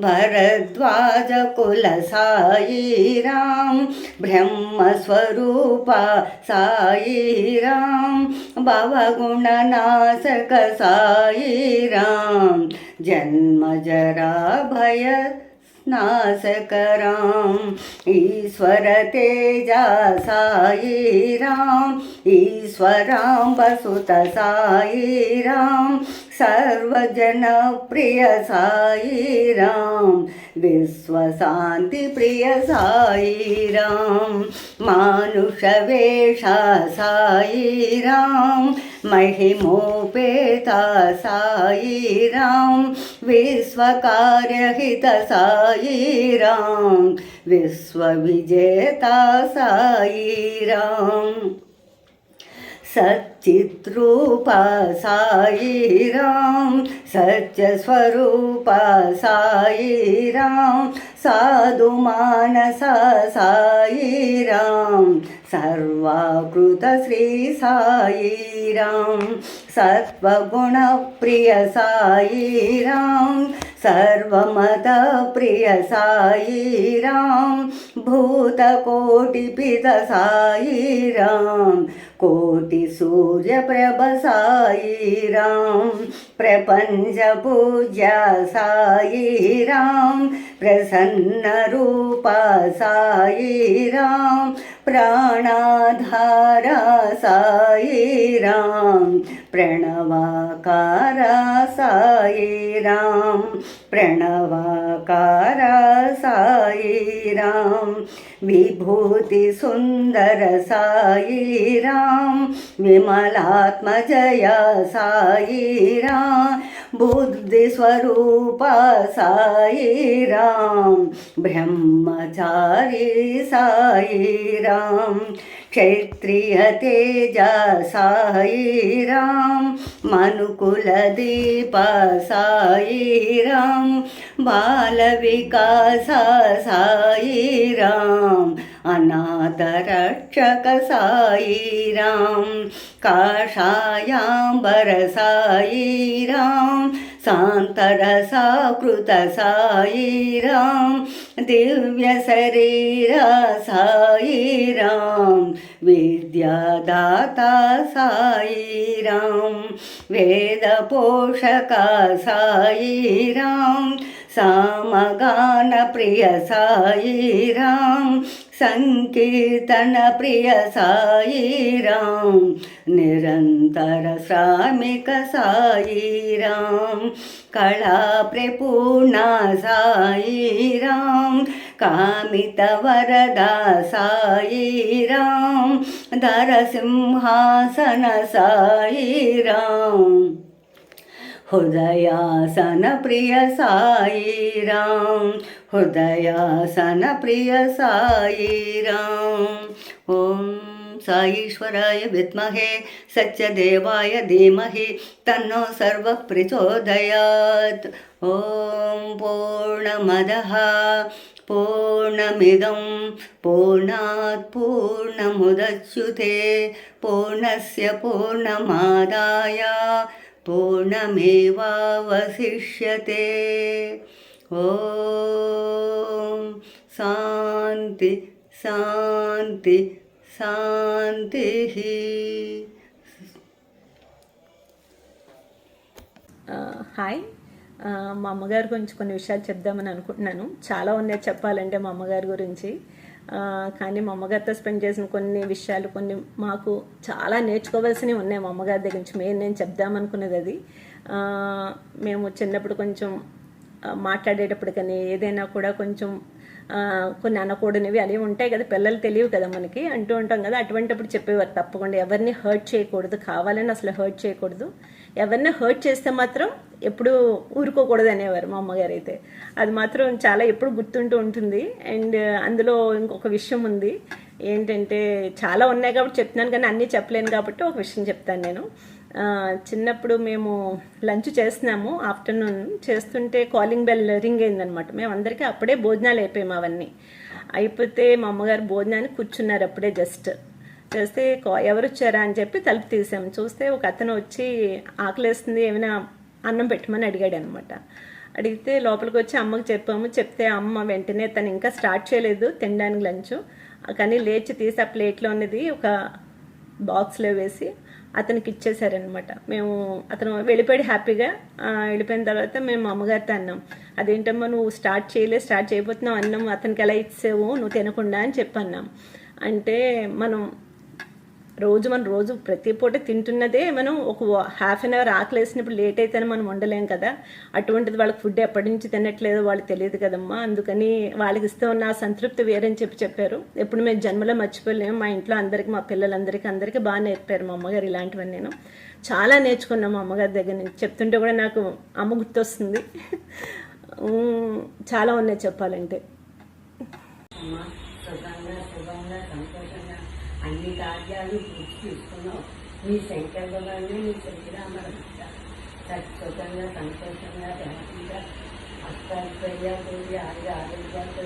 [SPEAKER 4] భరద్వాజ కుల సాయి రామ్ బ్రహ్మస్వరూప సాయి రామ్ భవగుణనాశక సాయి రామ్ జన్మజరా భయ నాశకరాం ఈశ్వర తేజ సాయి రామ్ ఈశ్వరాంబసుత సాయి రామ్ సర్వజన ప్రియ సాయి రామ్ విశ్వశాంతి ప్రియ సాయి రామ్ మానుష వేష సాయి రామ్ महिमोपेत साई राम विश्वकार्यहित साई राम विश्वविजेता साई राम सच्चिद्रूप साई राम सत्यस्वरूप साई राम साधुमानस साई राम सर्वाकृत श्री साई राम सत्वगुण प्रिय साई राम सर्वमत प्रिय साई राम भूतकोटिपित साई राम कोटि सूर्य प्रभ साई राम प्रपंच पूज्य साई राम प्रसन्न रूप साई राम प्राणाधार साई राम प्रणवाकार साई राम प्रणवाकार साई राम विभूति सुंदर साई राम विमलात्मजय साई राम बुद्धि स्वरूप साई राम ब्रह्मचारी साई राम क्षत्रिय तेज साई राम मनुकुल दीप साई राम बाल विकास साई राम अनाथ रक्षक साई राम काषायांबर साई राम शांतरसाकृत साई राम दिव्य शरीर साई राम विद्यादाता साई राम वेद पोषक साई राम सामगान प्रिय साई राम संकीर्तन प्रिय साई राम निरंतर श्रामिक साई राम कला प्रपूर्ण साई राम कामित वरदा साई राम धर सिंहासन साई राम हृदयासन प्रिय साई राम हृदयासन प्रिय साई राम ओम సాయీశ్వరాయ విద్మహే సత్యదేవాయ ధీమహి తన్నో సర్వ ప్రచోదయాత్. ఓం పూర్ణమదః పూర్ణమిదం పూర్ణాత్ పూర్ణముదచ్యుతే పూర్ణస్య పూర్ణమాదాయ పూర్ణమేవావశిష్యతే. ఓం శాంతి శాంతి శాంతి.
[SPEAKER 3] హాయ్, మా అమ్మగారి గురించి కొన్ని విషయాలు చెప్దామని అనుకుంటున్నాను. చాలా ఉన్నాయి చెప్పాలంటే మా అమ్మగారి గురించి. కానీ మా అమ్మగారితో స్పెండ్ చేసిన కొన్ని విషయాలు, కొన్ని మాకు చాలా నేర్చుకోవాల్సినవి ఉన్నాయి మా అమ్మగారి దగ్గర నుంచి. నేను చెప్దామనుకున్నది అది. మేము చిన్నప్పుడు కొంచెం మాట్లాడేటప్పుడు కానీ ఏదైనా కూడా కొంచెం కొన్ని అనకూడనివి అనేవి ఉంటాయి కదా, పిల్లలు తెలియవు కదా మనకి, అంటూ ఉంటాం కదా. అటువంటిప్పుడు చెప్పేవారు తప్పకుండా ఎవరిని హర్ట్ చేయకూడదు, కావాలని అసలు హర్ట్ చేయకూడదు, ఎవరిని హర్ట్ చేస్తే మాత్రం ఎప్పుడు ఊరుకోకూడదు అనేవారు మా అమ్మగారు అయితే. అది మాత్రం చాలా ఎప్పుడు గుర్తుంటూ ఉంటుంది. అండ్ అందులో ఇంకొక విషయం ఉంది ఏంటంటే, చాలా ఉన్నాయి కాబట్టి చెప్తున్నాను కానీ అన్నీ చెప్పలేను కాబట్టి ఒక విషయం చెప్తాను నేను. చిన్నప్పుడు మేము లంచ్ చేస్తున్నాము, ఆఫ్టర్నూన్ చేస్తుంటే కాలింగ్ బెల్ రింగ్ అయిందనమాట. మేము అందరికీ అప్పుడే భోజనాలు అయిపోయాము. అవన్నీ అయిపోతే మా అమ్మగారు భోజనానికి కూర్చున్నారు అప్పుడే. జస్ట్ చేస్తే ఎవరు వచ్చారా అని చెప్పి తలుపు తీసాము. చూస్తే ఒక అతను వచ్చి ఆకలేస్తుంది ఏమైనా అన్నం పెట్టమని అడిగాడు అనమాట. అడిగితే లోపలికి వచ్చి అమ్మకి చెప్పాము. చెప్తే అమ్మ వెంటనే తను ఇంకా స్టార్ట్ చేయలేదు తినడానికి లంచ్, కానీ లేచి తీసి ఆ ప్లేట్లో ఉన్నది ఒక బాక్స్లో వేసి అతనికి ఇచ్చేసారనమాట. అతను వెళ్ళిపోయాడు హ్యాపీగా. వెళ్ళిపోయిన తర్వాత మేము అమ్మగారితో అన్నాం, అదేంటమ్మా నువ్వు స్టార్ట్ చేయబోతున్నావు అన్నం అతనికి ఎలా ఇచ్చావు నువ్వు తినకుండా అని చెప్పన్నాం. అంటే మనం రోజు ప్రతి పూట తింటున్నదే మనం ఒక హాఫ్ అన్ అవర్ ఆకలేసినప్పుడు లేట్ అయితేనే మనం ఉండలేం కదా. అటువంటిది వాళ్ళకి ఫుడ్ ఎప్పటి నుంచి తినట్లేదో వాళ్ళకి తెలియదు కదమ్మా, అందుకని వాళ్ళకి ఇస్తే ఉన్న సంతృప్తి వేరని చెప్పారు. ఎప్పుడు మేము జన్మలో మర్చిపోలేము. మా ఇంట్లో అందరికీ, మా పిల్లలందరికీ బాగా నేర్పారు మా అమ్మగారు ఇలాంటివన్నీ. నేను చాలా నేర్చుకున్నాం మా అమ్మగారి దగ్గర నుంచి. చెప్తుంటే కూడా నాకు అమ్మ గుర్తొస్తుంది. చాలా ఉన్నాయి చెప్పాలంటే.
[SPEAKER 4] అన్ని కార్యాలు పూర్తి చేసుకున్నావు. నీ శంకరభవాన్ని నీ శ్రీరామరక్ష సుఖంగా సంతోషంగా హ్యాపీగా అష్టైశ్వర్యాలతో ఆరోగ్యాలతో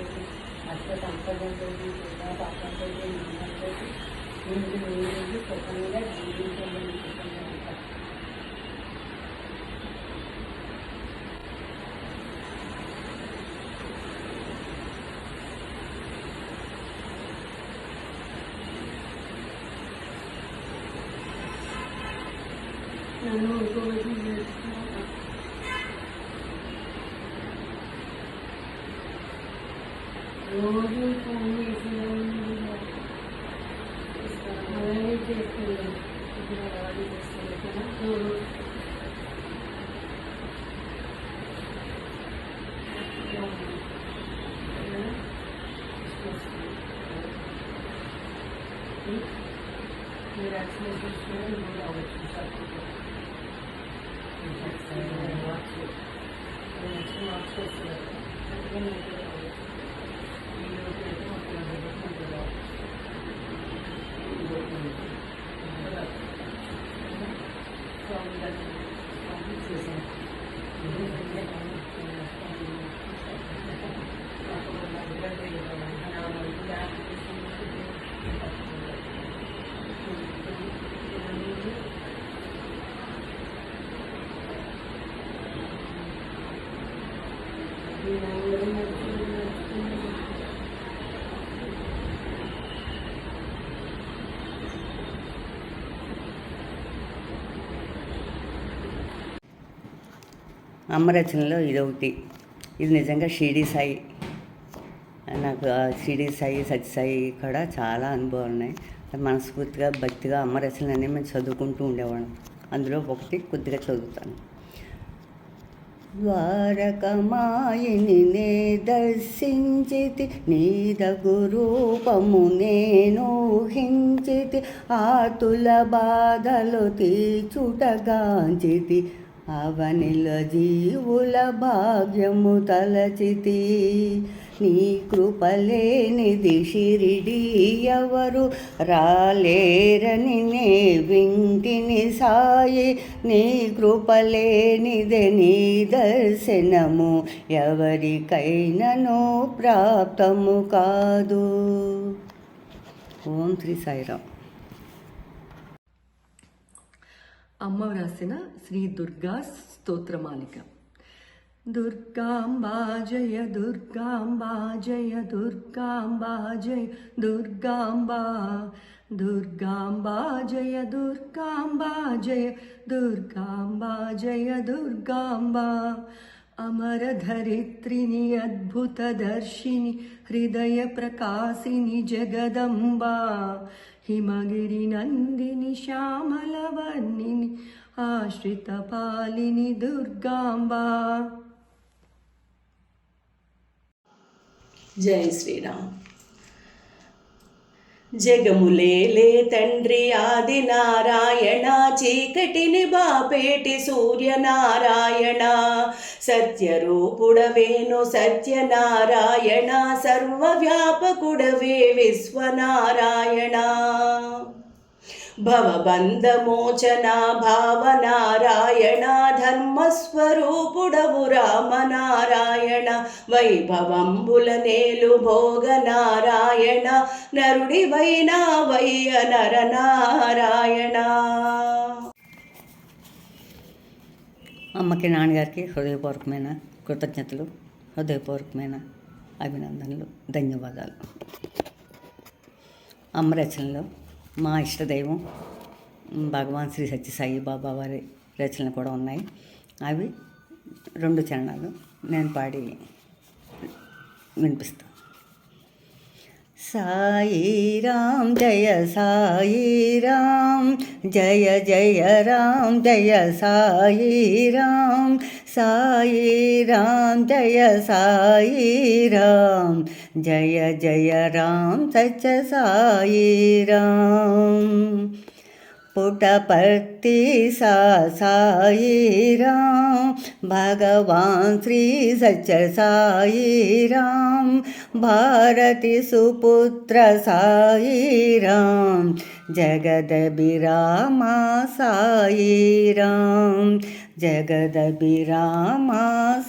[SPEAKER 4] అష్ట సంపదలతో సుఖ పాపంతో నిన్నతో మీరు సుఖంగా జీవించండి. రోజు ఫోన్ చేసి అలాగే చేస్తున్నాను. మీరు యాక్సిడెంట్ చేస్తున్నారు, మీరు ఆలోచించాలి. అమ్మ రచనలో ఇదొకటి. ఇది నిజంగా షిరిడి సాయి. నాకు షిరిడి సాయి, సత్యసాయి కూడా చాలా అనుభవాలు ఉన్నాయి. మనస్ఫూర్తిగా భక్తిగా అమ్మ రచనలన్నీ మేము చదువుకుంటూ ఉండేవాళ్ళం. అందులో ఒకటి కొద్దిగా చదువుతాను. ద్వారకమాయిని నే దర్శించితి, నీదగు రూపము నేనూహించితి, ఆతుల బాధలు తీర్చుటగాంచితి, అవనిల జీవుల భాగ్యము తలచితి, నీ కృపలేనిది షిరిడి ఎవరు రాలేరని నే వింటిని సాయి, నీ కృపలేనిదే నీ దర్శనము ఎవరికైనను ప్రాప్తము కాదు. ఓం శ్రీ సాయిరామ్.
[SPEAKER 1] అమ్మ వ్రాసిన శ్రీ దుర్గా స్తోత్రమాలిక. దుర్గాంబా జయ దుర్గాంబా జయ దుర్గాంబా జయ దుర్గాంబా, దుర్గాంబా జయ దుర్గాంబా జయ దుర్గాంబా జయ దుర్గాంబా. అమరధరిత్రిని అద్భుతదర్శిని హృదయ ప్రకాశిని జగదంబా, హిమగిరి నందిని శ్యామలవర్ణిని ఆశ్రిత పాలిని దుర్గాంబా.
[SPEAKER 2] జై శ్రీరామ్. జగములేలే తండ్రి ఆది నారాయణ, చీకటిని బాపేటి సూర్యనారాయణ, సత్యరూపుడవేను సత్యనారాయణ, సర్వవ్యాపకుడవే విశ్వనారాయణ. భవబంధమోచన భావనారాయణ, ధర్మస్వరూపుడవు రామనారాయణ, వైభవంబుల నేలు భోగనారాయణ, నరుడివైనా వయ్య నరనారాయణ.
[SPEAKER 4] అమ్మకి నాన్నగారికి హృదయపూర్వకమైన కృతజ్ఞతలు, హృదయపూర్వకమైన అభినందనలు, ధన్యవాదాలు. అమ్మ రచనలో మా ఇష్టదైవం భగవాన్ శ్రీ సత్యసాయి బాబా వారి రచనలు కూడా ఉన్నాయి. అవి 2 చరణాలు నేను పాడి వినిపిస్తాను. సాయి రామ్ జయ సాయి రామ్, జయ జయ రామ్ జయ సాయి రామ్, సాయి రామ్ జయ సాయి రామ్, జయ జయ రామ్ సత్య సాయి రామ్. పుటపర్తి సాయి రామ్, భగవాన్ శ్రీ సత్య సాయి రామ్, భారతి సుపుత్ర సాయి రామ్, జగదభిరామ సాయి రామ్, జగదభిరామ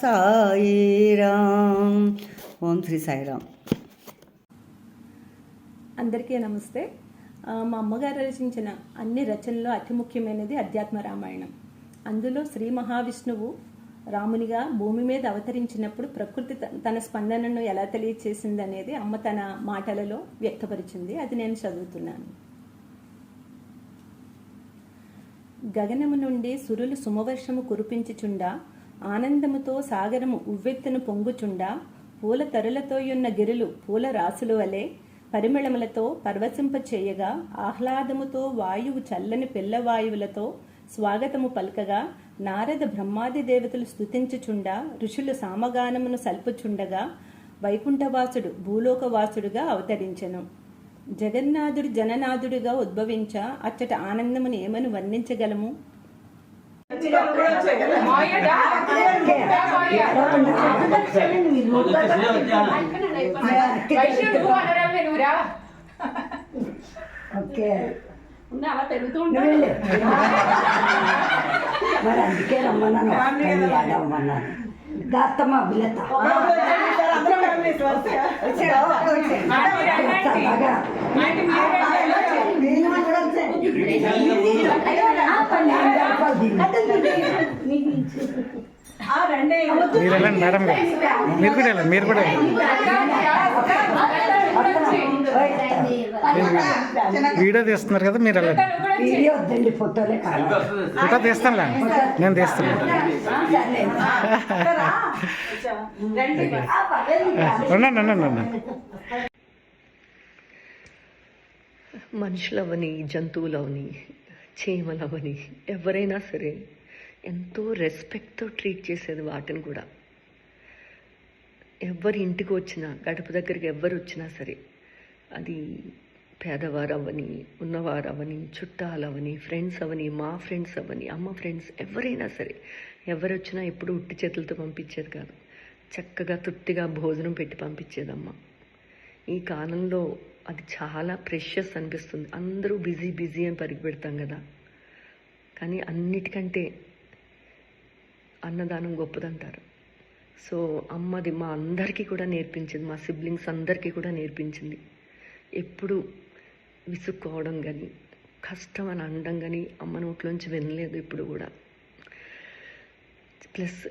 [SPEAKER 4] సాయి రామ్. ఓం శ్రీ సాయిరామ్.
[SPEAKER 3] అందరికీ నమస్తే. మా అమ్మగారు రచించిన అన్ని రచనల్లో అతి ముఖ్యమైనది అధ్యాత్మ రామాయణం. అందులో శ్రీ మహావిష్ణువు రామునిగా భూమి మీద అవతరించినప్పుడు ప్రకృతి తన స్పందనను ఎలా తెలియచేసింది అనేది అమ్మ తన మాటలలో వ్యక్తపరిచింది. అది నేను చదువుతున్నాను. గగనము నుండి సురులు సుమవర్షము కురిపించుచుండా, ఆనందముతో సాగరము ఉవ్వెత్తును పొంగుచుండా, పూల తరులతోయున్న గిరులు పూల రాసులు వలె పరిమళములతో పరవశింప చేయగా, ఆహ్లాదముతో వాయువు చల్లని పిల్లవాయువులతో స్వాగతము పలకగా, నారద బ్రహ్మాది దేవతలు స్తుతించుచుండా, ఋషులు సామగానమును సల్పుచుండగా, వైకుంఠవాసుడు భూలోకవాసుడుగా అవతరించెను. జగన్నాథుడు జననాథుడిగా ఉద్భవించ అచ్చట ఆనందమును ఏమని వర్ణించగలము?
[SPEAKER 7] అలా పెరుగుతూ ఉంటాను. మరి అందుకే రమ్మన్నాను, అమ్మన్నాను దాత్తమ్మ అభిలత
[SPEAKER 8] మీరు వెళ్ళండి మేడం గారు, మీరు కూడా వెళ్ళండి, మీరు కూడా వీడియో తీస్తున్నారు కదా, మీరు వెళ్ళండి. ఫోటో తీస్తానులే, నేను తీస్తాను. ఉండండి ఉండండి ఉండండి.
[SPEAKER 1] మనుషులవని, జంతువులవని, చీమలవని ఎవరైనా సరే ఎంతో రెస్పెక్ట్తో ట్రీట్ చేసేది వాటిని కూడా. ఎవరి ఇంటికి వచ్చినా, గడప దగ్గరికి ఎవరు వచ్చినా సరే, అది పేదవారు అవని, ఉన్నవారు అవని, చుట్టాలవని, ఫ్రెండ్స్ అవని, మా ఫ్రెండ్స్ అవని, అమ్మ ఫ్రెండ్స్ ఎవరైనా సరే, ఎవరు వచ్చినా ఎప్పుడు ఉట్టి చేతులతో పంపించేది కాదు. చక్కగా తృప్తిగా భోజనం పెట్టి పంపించేదమ్మ. ఈ కాలంలో అది చాలా ప్రెషియస్ అనిపిస్తుంది. అందరూ బిజీ బిజీ అని పరిగి పెడతాం కదా, కానీ అన్నిటికంటే అన్నదానం గొప్పదంటారు. సో అమ్మది మా అందరికీ కూడా నేర్పించింది, మా సిబ్లింగ్స్ అందరికీ కూడా నేర్పించింది. ఎప్పుడు విసుక్కోవడం కానీ కష్టం అని అనడం కానీ అమ్మ నోట్లోంచి వినలేదు ఇప్పుడు కూడా. ప్లస్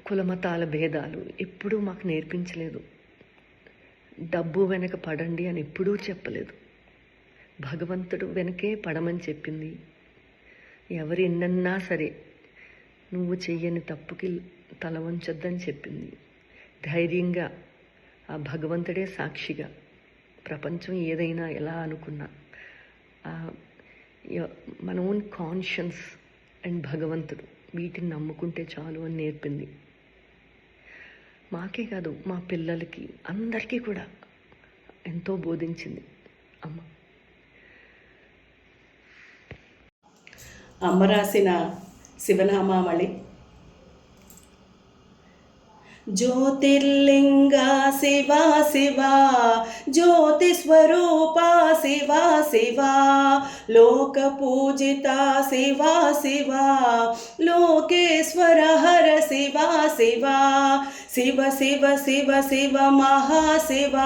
[SPEAKER 1] కులమతాల భేదాలు ఎప్పుడూ మాకు నేర్పించలేదు. డబ్బు వెనక పడండి అని ఎప్పుడూ చెప్పలేదు. భగవంతుడు వెనకే పడమని చెప్పింది. ఎవరు ఎన్నన్నా సరే నువ్వు చెయ్యని తప్పుకి తల వంచొద్దని చెప్పింది. ధైర్యంగా ఆ భగవంతుడే సాక్షిగా ప్రపంచం ఏదైనా ఎలా అనుకున్నా మన ఓన్ కాన్షియన్స్ అండ్ భగవంతుడు వీటిని నమ్ముకుంటే చాలు అని నేర్పింది. మాకే కాదు మా పిల్లలకి అందరికీ కూడా ఎంతో బోధించింది అమ్మ.
[SPEAKER 2] అమ్మ రాసిన శివనామావళి. జ్యోతిర్లింగా శివ శివ, జ్యోతి స్వరూపా శివ శివ, లోక పూజిత శివ శివ, లోకేశ్వర హర శివ శివ, శివ శివ శివ శివ మహాశివ,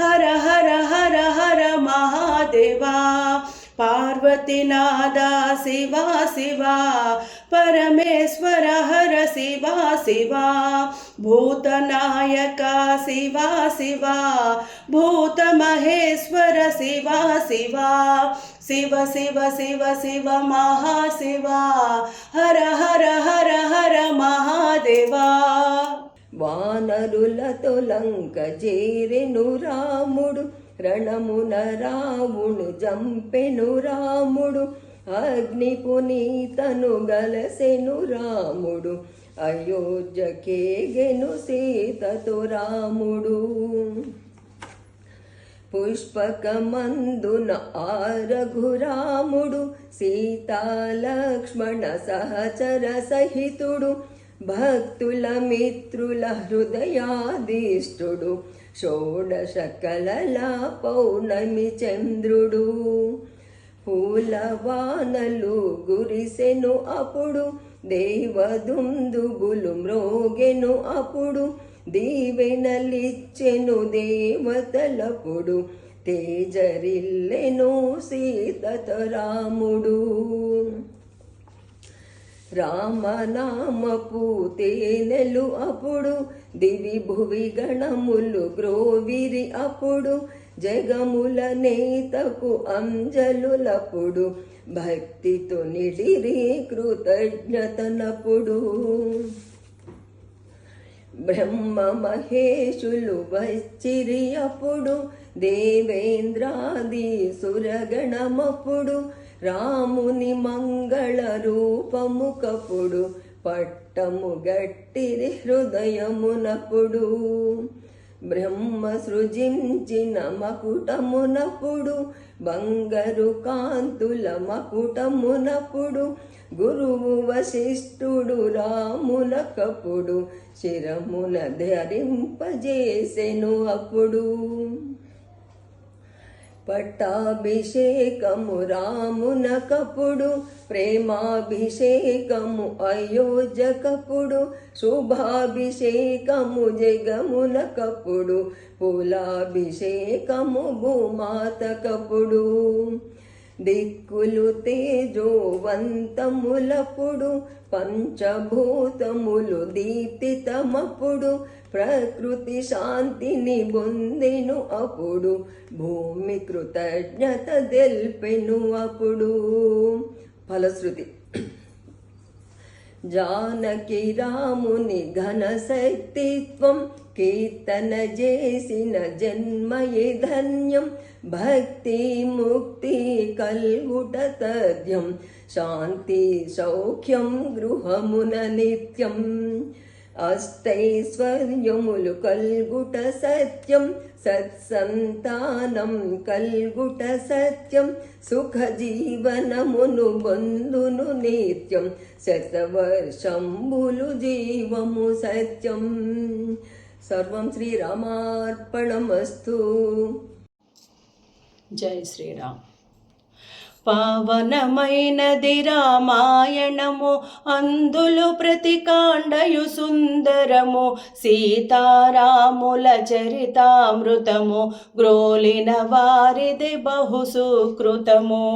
[SPEAKER 2] హర హర హర హర మహాదేవా, పార్వతీనాథ శివ శివ, పరమేశ్వర హర శివ శివ, భూతనాయక శివ శివ, భూత మహేశ్వర శివ శివ, శివ శివ శివ శివ మహాశివ, హర హర హర హర మహాదేవా.
[SPEAKER 6] వానరులతో లంక చేరెను రాముడు, రణమున రాముడు జంపెను రాముడు, అగ్ని పునీతను గలసెను రాముడు, అయోధ్యకేగెను సీతతో రాముడు. పుష్పకమందున ఆరఘురాముడు, సీతాలక్ష్మణ సహచర సహితుడు, భక్తుల మిత్రుల హృదయాధీష్టుడు, షోడశ కళల పౌర్ణమి చంద్రుడు. పూలవానలు గురిసెను అప్పుడు, దేవదుందుబులు మ్రోగెను అప్పుడు, దీవెనలిచ్చెను దేవతలపుడు, తేజరిల్లెను సీతత రాముడు. రామనామపు తేనెలు అప్పుడు, దివి భువి గణములు గ్రోవిరి అప్పుడు, జగముల నేతకు అంజలులప్పుడు, భక్తితో నిడిరి కృతజ్ఞతనప్పుడు. బ్రహ్మ మహేషులు వచ్చిరి అప్పుడు, దేవేంద్రాది సురగణమప్పుడు, రాముని మంగళ రూపముకప్పుడు, పట్టము గట్టిరి హృదయమునప్పుడు. బ్రహ్మ సృజించిన మకుటమునప్పుడు, బంగారు కాంతుల మకుటమునప్పుడు, గురువు వశిష్ఠుడు రామునకప్పుడు, శిరమున ధరింపజేసెను అప్పుడు. పట్టాభిషేకము రామునకప్పుడు, ప్రేమాభిషేకము అయోధ్యకప్పుడు, శుభాభిషేకము జగమునకప్పుడు, పూలాభిషేకము భూమాతకప్పుడు. దిక్కులు తేజోవంతములప్పుడు, పంచభూతములు దీప్తితమప్పుడు, ప్రకృతి శాంతిని పొందెను అప్పుడు, భూమి కృతజ్ఞత తెల్పెను అప్పుడు. ఫలశ్రుతి. జానకి రాముని ఘన శక్తిత్వం, కీర్తన చేసిన జన్మయే ధన్యం, భక్తి ముక్తి కల్గుట తథ్యం, శాంతి సౌఖ్యం గృహమున నిత్యం. అష్టైశ్వర్యములు కల్గుట సత్యం, సత్సంతానం కల్గుట సత్యం, సుఖ జీవనమును బంధును నిత్యం, శతవర్షంబులు జీవము సత్యం. సర్వం శ్రీరామార్పణమస్తు.
[SPEAKER 2] జై శ్రీరామ్. పావనమైనది రామాయణము, అందులో ప్రతి కాండయు సుందరము, సీతారాముల చరితామృతము, గ్రోలిన వారిది బహు సుకృతము.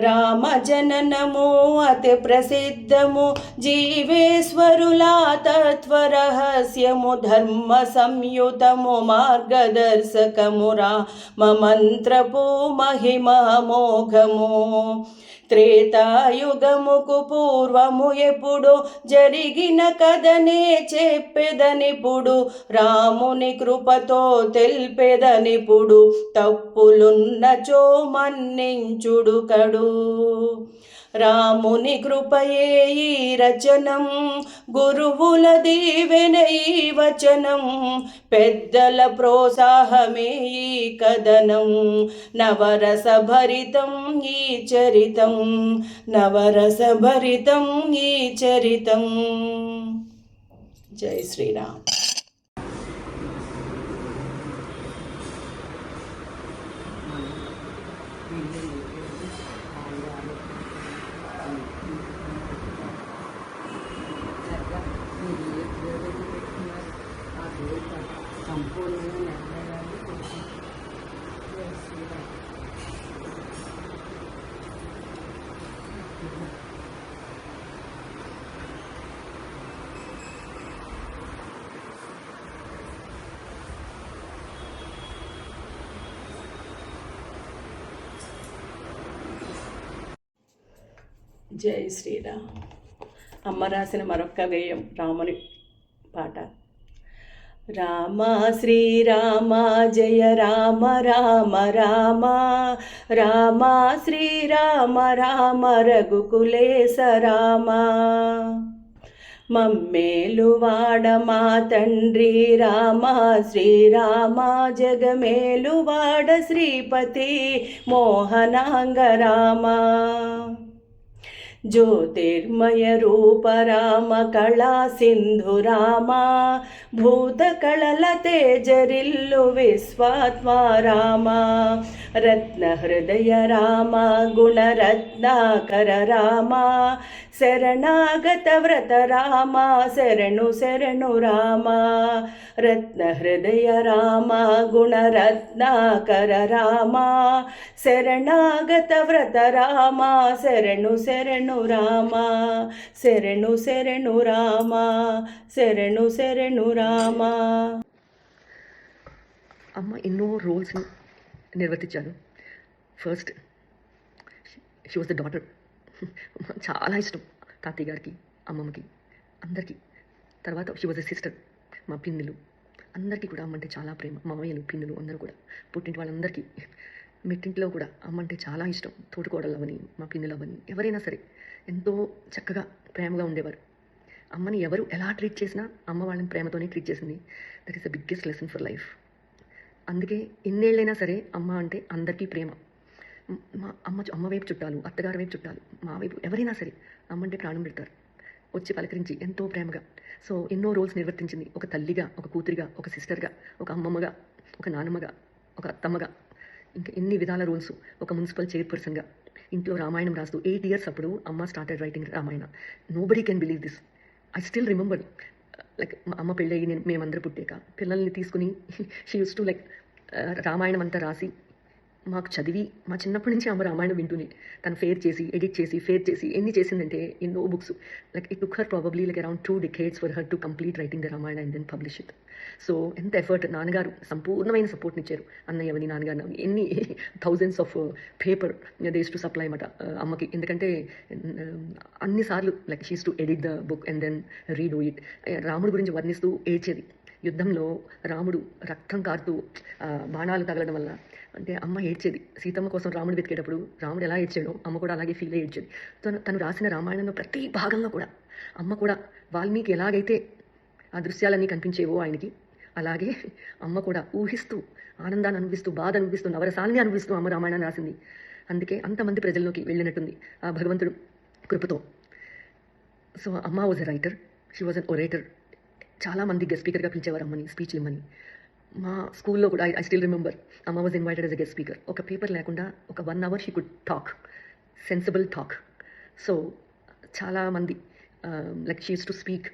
[SPEAKER 2] రామ జననము అతి ప్రసిద్ధము, జీవేశ్వరుల తత్వరహస్యము, ధర్మ సంయుతము, మార్గదర్శకము, రామ మంత్రపు మహిమ మోఘము. త్రేతాయుగముకు పూర్వము ఎప్పుడు జరిగిన కథనే చెప్పెదనిప్పుడు, రాముని కృపతో తెల్పెదనిప్పుడు, తప్పులున్నచో మన్నించుడు కడు. రాముని కృపయే ఈ రచనం, గురువుల దీవెన ఈ వచనం, పెద్దల ప్రోత్సాహమే ఈ కథనం, నవరస భరితం ఈ చరితం, నవరస భరితం ఈ చరితం. జై శ్రీరామ్. జై శ్రీరామ్. అమ్మ రాసిన మరొక్క గేయం, రాముని పాట. రామ శ్రీరామ జయ రామ రామ రామ, రామ శ్రీరామ రామ రఘుకులేశ రామ. మమ్మేలువాడ మా తండ్రి రామ శ్రీరామ, జగమేలువాడ శ్రీపతి మోహనాంగ రామ. జ్యోతిర్మయ రూప రామ, కళా సింధు రామ, భూత కళల తేజరిల్లు విశ్వాత్మ రామ. రత్న హృదయ రామ, గుణరత్నాకర రామ, శరణాగత వ్రత రామ, శరణు శరణు రామ. రత్న హృదయ రామ, గుణరత్నాకర రామ, శరణాగత వ్రత రామ, శరణు శరణు రామ, శరణు శరణు రామ, శరణు శరణు రామ.
[SPEAKER 1] అమ్మ ఎన్నో రోల్స్ని నిర్వర్తించాను. First she was the daughter. చాలా ఇష్టం తాతయ్య గారికి, అమ్మమ్మకి, అందరికీ. తర్వాత షీ వాజ్ ఎ సిస్టర్. మా పిన్నులు అందరికీ కూడా అమ్మ అంటే చాలా ప్రేమ. మామయ్యలు, పిన్నులు అందరూ కూడా, పుట్టింటి వాళ్ళందరికీ, మెట్టింట్లో కూడా అమ్మ అంటే చాలా ఇష్టం. తోటికోడలు అవని, మా పిన్నులు అవని, ఎవరైనా సరే ఎంతో చక్కగా ప్రేమగా ఉండేవారు. అమ్మని ఎవరు ఎలా ట్రీట్ చేసినా అమ్మ వాళ్ళని ప్రేమతోనే ట్రీట్ చేసింది. That is the biggest lesson for life. అందుకే ఎన్నేళ్ళైనా సరే అమ్మ అంటే అందరికీ ప్రేమ. మా అమ్మ వైపు చుట్టాలు, అత్తగారి వైపు చుట్టాలు, మా వైపు ఎవరైనా సరే అమ్మ అంటే ప్రాణం పెడతారు, వచ్చి పలకరించి ఎంతో ప్రేమగా. సో ఎన్నో రోల్స్ నిర్వర్తించింది. ఒక తల్లిగా, ఒక కూతురిగా, ఒక సిస్టర్గా, ఒక అమ్మమ్మగా, ఒక నానమ్మగా, ఒక అత్తమ్మగా, ఇంకా ఎన్ని విధాల రోల్స్. ఒక మున్సిపల్ చైర్పర్సన్గా, ఇంట్లో రామాయణం రాస్తూ 8 years అప్పుడు అమ్మ started writing Ramayana. Nobody can believe this. I still remember. Like మా అమ్మ పెళ్ళయి మేమందరూ పుట్టాక పిల్లల్ని తీసుకుని she use to like Ramayanam అంతా రాసి మాకు చదివి, మా చిన్నప్పటి నుంచి అమ్మ రామాయణం వింటూనే తను ఫేర్ చేసి, ఎడిట్ చేసి, ఎన్ని చేసిందంటే ఎన్నో books. Like it took her probably like around 2 decades for her to complete writing the Ramayana and then publish it. So ఎంత ఎఫర్ట్. నాన్నగారు సంపూర్ణమైన సపోర్ట్ని ఇచ్చారు. అన్నయ్యవని, నాన్నగారు ఎన్ని thousands of paper these to supply అన్నమాట అమ్మకి. ఎందుకంటే అన్నిసార్లు like she's to edit the book and then redo it. రాముడి గురించి వర్ణిస్తూ ఏడ్చేది. యుద్ధంలో రాముడు రక్తం కారుతూ బాణాలు తగలడం వల్ల అంటే అమ్మ ఏడ్చేది. సీతమ్మ కోసం రాముడు వెతికేటప్పుడు రాముడు ఎలా ఏడ్చాడో అమ్మ కూడా అలాగే ఫీల్ అయ్యి ఏడ్చేది. తను రాసిన రామాయణంలో ప్రతి భాగంలో కూడా అమ్మ కూడా వాల్మీకి ఎలాగైతే ఆ దృశ్యాలన్నీ కనిపించేవో ఆయనకి, అలాగే అమ్మ కూడా ఊహిస్తూ, ఆనందాన్ని అనుభవిస్తూ, బాధ అనుభవిస్తూ, నవరసాల్ని అనుభవిస్తూ అమ్మ రామాయణాన్ని రాసింది. అందుకే అంతమంది ప్రజల్లోకి వెళ్ళినట్టుంది ఆ భగవంతుడు కృపతో. సో అమ్మ was a writer, she was an orator. చాలామంది గెస్ట్ స్పీకర్గా పిలిచేవారు అమ్మని, స్పీచ్లు ఇమ్మని. మా స్కూల్లో కూడా ఐ స్టిల్ రిమెంబర్, అమ్మ was invited as a guest speaker. ఒక పేపర్ లేకుండా ఒక 1 hour she could talk, sensible talk. So చాలామంది like she use to speak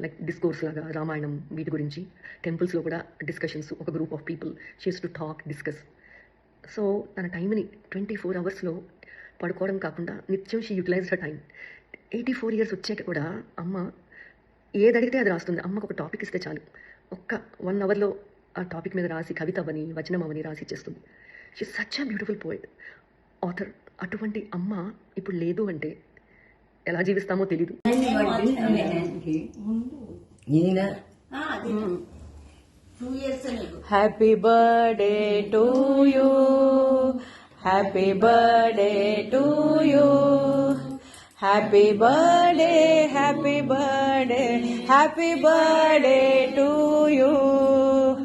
[SPEAKER 1] like discourse లాగా రామాయణం వీటి గురించి. టెంపుల్స్లో కూడా డిస్కషన్స్, ఒక group of people she use to talk, discuss. So తన టైంని 24 hours పడుకోవడం కాకుండా నిత్యం she utilize her time. 84 years వచ్చాక కూడా అమ్మ ఏది అడిగితే అది రాస్తుంది. అమ్మకు ఒక టాపిక్ ఇస్తే చాలు, ఒక్క 1 hour ఆ టాపిక్ మీద రాసి కవిత అవని, వచనం అవని రాసి ఇచ్చేస్తుంది. She such a beautiful poet, author. అటువంటి అమ్మ ఇప్పుడు లేదు అంటే ఎలా జీవిస్తామో తెలీదు.
[SPEAKER 9] Happy birthday to you, happy birthday to you, happy birthday, happy birthday, happy birthday to you.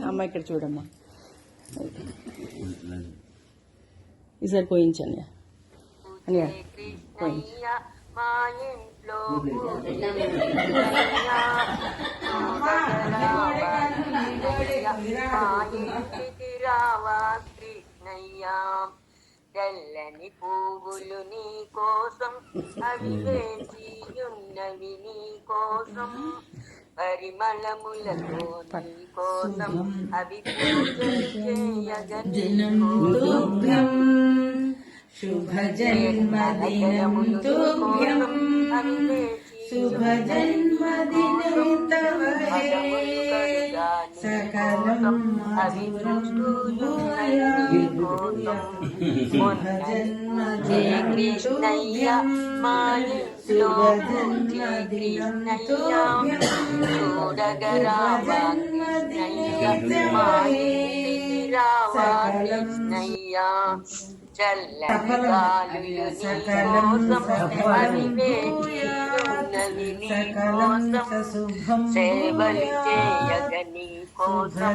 [SPEAKER 9] అమ్మ ఇక్కడ చూడమ్మా, ఈసారి పోయించండి అనియా, పోయించు.
[SPEAKER 5] మా ఇంట్లో ఇంటికి రావా కృష్ణయ్య, తెల్లని పువ్వులు నీ కోసం, అవి వేచి ఉన్నవి నీ కోసం, పరిమళములతో నీ కోసం, అవి పూజలు చేయగా నీ కోసం,
[SPEAKER 9] శుభ జన్మదినం తుభ్యం, శుభ జన్మదినం తవ హే, సకలం శుభ జన్మదినం తుభ్యం, శుభ జన్మదినం తుభ్యం, శుభ జన్మదినం తవ హే, సకలం
[SPEAKER 5] చల్లని గాలులు నీ కోసం, అవి వేచి ఉన్నవి నీ కోసం, సేవలు చేయగ నీ కోసం,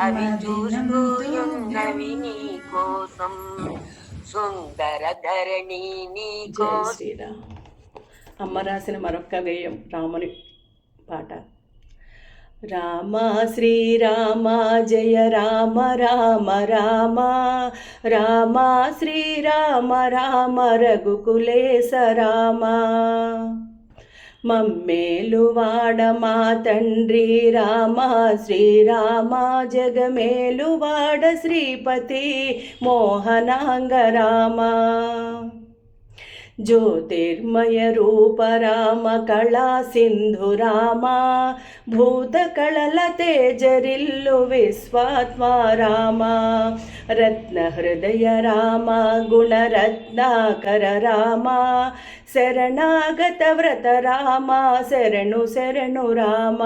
[SPEAKER 5] అవి చూస్తూ ఉన్నవి నీ కోసం, సుందర ధరణి నీ
[SPEAKER 2] జై
[SPEAKER 5] కోసం.
[SPEAKER 2] శ్రీరామ్. అమ్మ రాసిన మరొక గేయం, రాముని పాట. రామ శ్రీరామ జయ రామ రామ రామ, రామ శ్రీరామ రామ రఘుకులేశ రామ, మమ్మేలువాడ మా తండ్రి రామ శ్రీరామ, జగమేలువాడ శ్రీపతి మోహనాంగ రామ, జ్యోతిర్మయ రూప రామ కళా సింధు రామ, భూత కళల తేజరిల్లు విశ్వాత్మ రామ, రత్న హృదయ రామ గుణరత్నాకర రామ, శరణాగత వ్రత రామ శరణు శరణు రామ,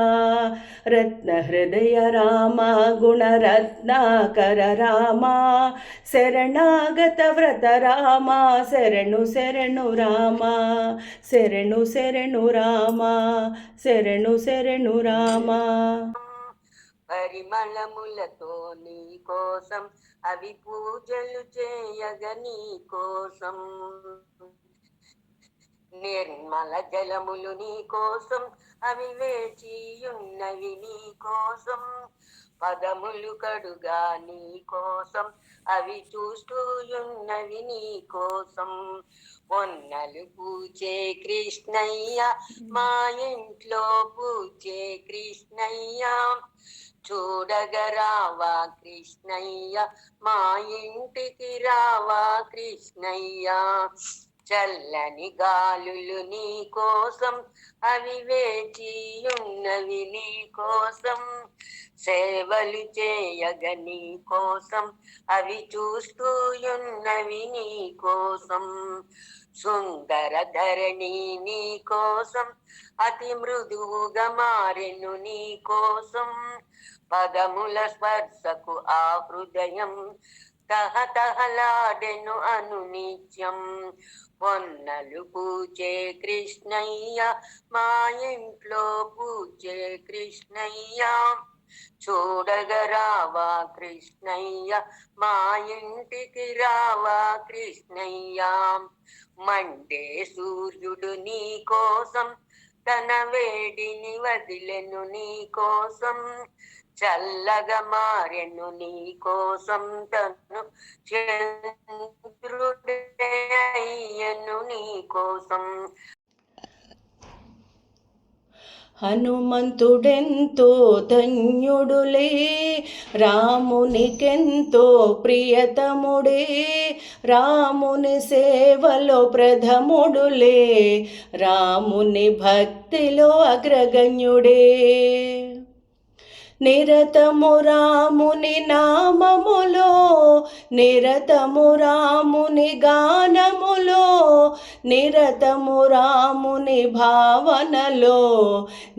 [SPEAKER 2] రత్న హృదయ రామ గుణరత్నాకర రామ, శరణాగత వ్రత రామ శరణు శరణు రామ, శరణు శరణు రామ, శరణు శరణు రామ.
[SPEAKER 5] పరిమళములతో నీ కోసం, అవి పూజలు చేయగ నీ కోసం, నిర్మల జలములు నీ కోసం, అవి వేచి ఉన్నవి నీ కోసం, పదములు కడుగా నీ కోసం, అవి చూస్తూ ఉన్నవి నీ కోసం, పొన్నలు పూచే కృష్ణయ్య, మా ఇంట్లో పూచే కృష్ణయ్య, చూడగ రావా కృష్ణయ్య, మా ఇంటికి రావా కృష్ణయ్య, చల్లని గాలులు నీ కోసం, అవి వేచి ఉన్నవి నీ కోసం, సేవలు చేయగ నీ కోసం, అవి చూస్తూ ఉన్నవి నీ కోసం, సుందర ధరణి నీ కోసం, అతి మృదువుగా మారెను నీ కోసం, పదముల స్పర్శకు ఆ హృదయం తహతహలాడెను అనునిత్యం. పొన్నలు పూజే కృష్ణయ్య, మా ఇంట్లో పూజే కృష్ణయ్య. చూడగా రావా కృష్ణయ్య, మా ఇంటికి రావా కృష్ణయ్య. మండే సూర్యుడు నీ కోసం తన వేడిని వదిలెను నీ కోసం. చల్లగా మారెను నీ కోసం తను చంద్రుడే అయ్యను నీ కోసం.
[SPEAKER 2] హనుమంతుడెంతో ధన్యుడులే, రామునికెంతో ప్రియతముడే. రాముని సేవలో ప్రథముడులే, రాముని భక్తిలో అగ్రగణ్యుడే. నిరతము రాముని నామములో, నిరతము రాముని గానములో, నిరతము రాముని భావనలో,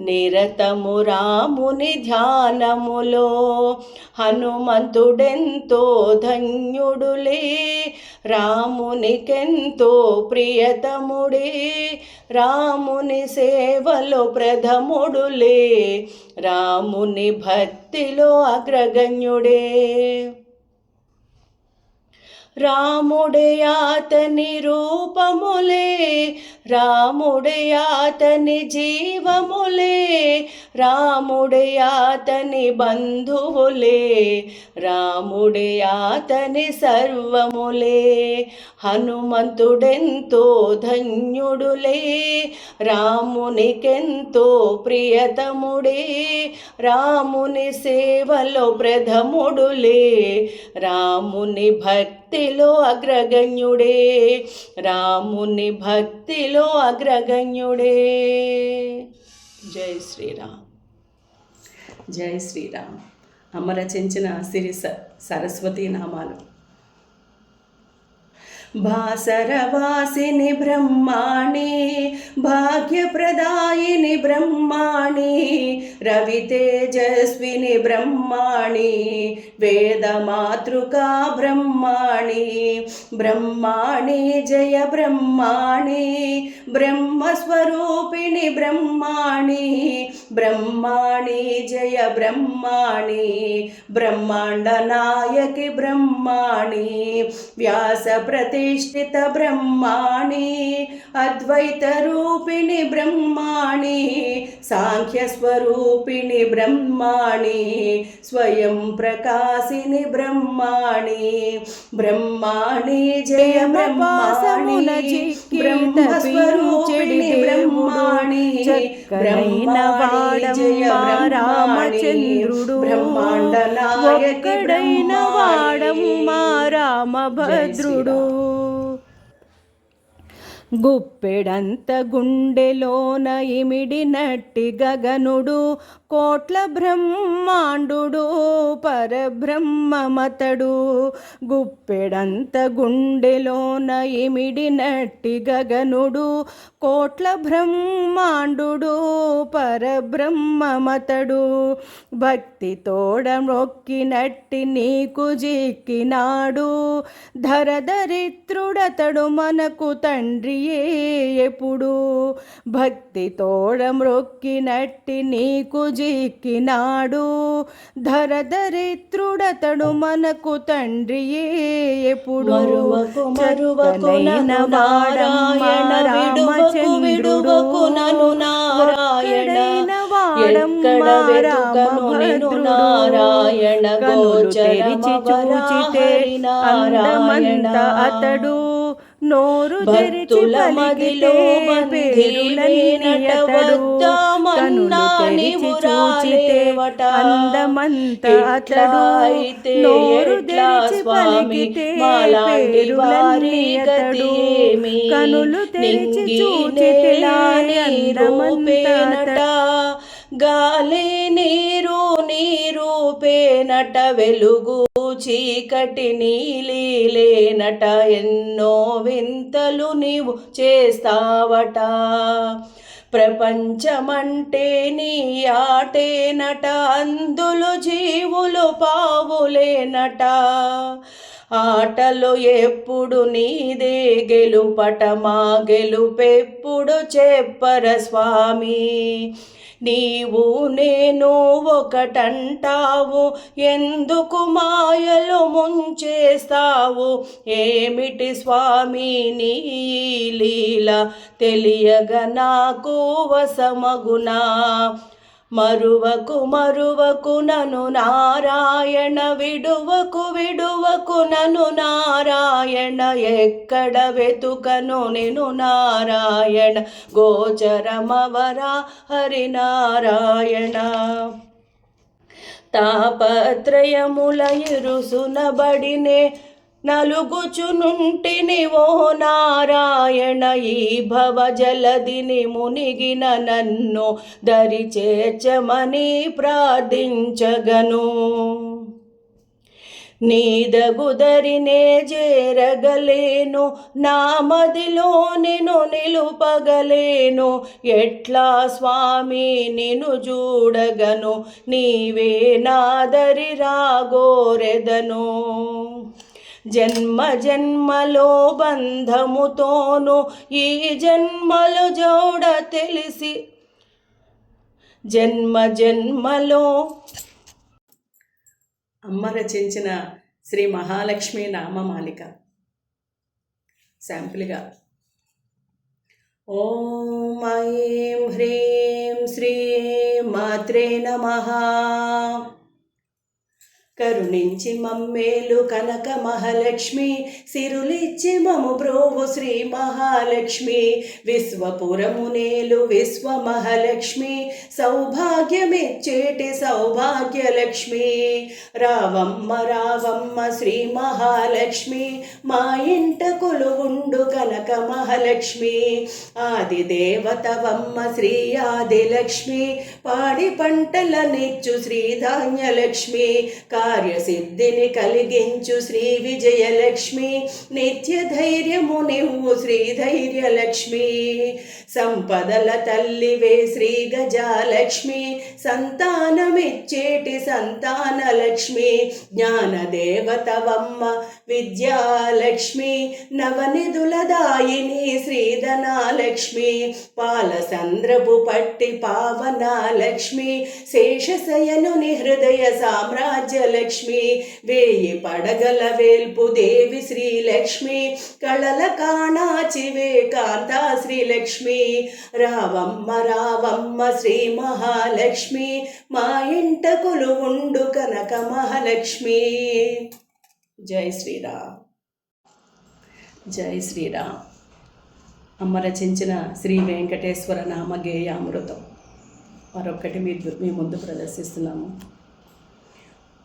[SPEAKER 2] నిరతము రాముని ధ్యానములో. హనుమంతుడెంతో ధన్యుడులే, రామునికెంతో ప్రియతముడే. రాముని సేవలో ప్రథముడులే, రాముని భక్తిలో అగ్రగణ్యుడే. రాముడే అతని రూపములే, రాముడే అతని జీవములే, రాముడే అతని బంధువులే, రాముడే అతని సర్వములే. హనుమంతుడెంతో ధన్యుడులే, రామునికెంతో ప్రియతముడే. రాముని సేవలో ప్రథముడులే, రాముని భక్తిలో అగ్రగణ్యుడే, రాముని భక్తిలో అగ్రగణ్యుడే. జై శ్రీరామ్. జై శ్రీరామ్. అమ్మ రచించిన సిరి సరస్వతి నామాలు. భాసరవాసిని బ్రహ్మాణి, భాగ్యప్రదాయిని బ్రహ్మాణి, రవితేజస్విని బ్రహ్మాణి, వేదమాతృకా బ్రహ్మాణి. బ్రహ్మాణి జయ బ్రహ్మాణి, బ్రహ్మస్వరూపిణి బ్రహ్మాణి, బ్రహ్మాణి జయ బ్రహ్మాణి, బ్రహ్మాండ నాయకి బ్రహ్మాణి. వ్యాస ప్రతిష్ఠిత బ్రహ్మాణి, అద్వైత రూపిణి బ్రహ్మాణి, సాంఖ్య స్వరూపిణి బ్రహ్మాణి, స్వయం ప్రకాశిని బ్రహ్మాణి. బ్రహ్మాణి జయ బ్రహ్మాణి, బ్రహ్మస్వరూపిణి బ్రహ్మాణి, బ్రహ్మాణి జయ బ్రహ్మాణి, బ్రహ్మాండ నాయకి బ్రహ్మాణి.
[SPEAKER 3] రామభద్రుడు గుప్పెడంత గుండెలోన ఇమిడినట్టి గగనుడు, కోట్ల బ్రహ్మాండుడు పరబ్రహ్మమతడు. గుప్పెడంత గుండెలోన ఇమిడినట్టి గగనుడు, కోట్ల బ్రహ్మాండుడు పరబ్రహ్మమతడు. భక్తి తోడ మొక్కినట్టి నీకు జిక్కినాడు, ధరధరిత్రుడతడు మనకు తండ్రియే ఎప్పుడు. భక్తి తోడ మొక్కినట్టి నీకు జిక్కినాడు, ధరధరిత్రుడతడు మనకు తండ్రియే ఎప్పుడు.
[SPEAKER 2] మరువకు నను నారాయణ, విడువకు నను నారాయణ, ఎక్కడ వెతుకను నిన్ను నారాయణ. గోచరమవరాహరి నారాయణ.
[SPEAKER 3] అతడు నోరు
[SPEAKER 2] భక్తుల మదిలో బంధిరులైనటవద్దమన్నా నీవు రాలేవట. ఎట్లయితే ఎట్లా స్వామి, మాలాంటి వారి గతి ఏమి. నింగి నేల నీరూపేనట, గాలి నీరు నీరూపేనట, వెలుగు చీకటి నీలీలేనట. ఎన్నో వింతలు నీవు చేస్తావట, ప్రపంచమంటే నీ ఆటేనట, అందులో జీవులు పావులేనట. ఆటలో ఎప్పుడు నీదే గెలుపట మా గెలుపెప్పుడు చెప్పర స్వామి. నీవు నేను ఒకటంటావు, ఎందుకు మాయలు ముంచేస్తావు, ఏమిటి స్వామి నీ లీల తెలియగా నాకు వసమగునా. మరువకు మరువకు నను నారాయణ, విడువకు విడువకు నను నారాయణ, ఎక్కడ వెతుకను నిను నారాయణ, గోచరమవరా హరినారాయణ. తాపత్రయముల ఇరుసునబడినే నలుగుచునుంటిని ఓ నారాయణ, ఈ భవ జలదిని మునిగిన నన్ను దరి చేర్చమని ప్రార్థించగను. నీదగుదరినే చేరగలేను, నా మదిలో నిను నిలుపగలేను, ఎట్లా స్వామి నిను చూడగను, నీవే నాదరి రాగోరెదను. జన్మ జన్మలో బంధముతోను ఈ జన్మలో జోడ తెలిసి, జన్మ జన్మలో. అమ్మ రచించిన శ్రీ మహాలక్ష్మి నామమాలిక శాంపుల్గా. ఓం ఐం హ్రీం శ్రీం మాత్రే నమః. కరుణించి మమ్మేలు కనక మహాలక్ష్మి, సిరులిచ్చి మము బ్రోవు శ్రీ మహాలక్ష్మి. విశ్వపురమునేలు విశ్వ మహాలక్ష్మి, సౌభాగ్యమిచ్చేటి సౌభాగ్యలక్ష్మి. రావమ్మ రావమ్మ శ్రీ మహాలక్ష్మి, మా ఇంట కొలువుండు కనక మహాలక్ష్మి. ఆది దేవతవమ్మ శ్రీ ఆదిలక్ష్మి, పాడి పంటలనిచ్చు శ్రీధాన్యలక్ష్మి. కార్యసిద్ధిని కలిగించు శ్రీ విజయలక్ష్మి, నిత్య ధైర్యము నివ్వు శ్రీ ధైర్యలక్ష్మి. సంపదల తల్లివే శ్రీ గజాలక్ష్మి, సంతానమిచ్చేటి సంతానలక్ష్మి. జ్ఞానదేవతవమ్మ విద్యాలక్ష్మి, నవనిధుల దాయిని శ్రీధనాలక్ష్మి. పాలసంద్రపు పట్టి పావనాలక్ష్మి, శేషశయనుని హృదయ సామ్రాజ్యలక్ష్మి. వేయి పడగల వేల్పు దేవి శ్రీలక్ష్మి, కళల కాణాచివే కాంతా శ్రీలక్ష్మి. రావమ్మ రావమ్మ శ్రీ మహాలక్ష్మి, మా ఇంట కొలువుండు కనక మహాలక్ష్మి. జై శ్రీరామ్, జై శ్రీరామ్. అమ్మ రచించిన శ్రీ వెంకటేశ్వర నామ గేయామృతం మరొక్కటి మీ ముందు ప్రదర్శిస్తున్నాము.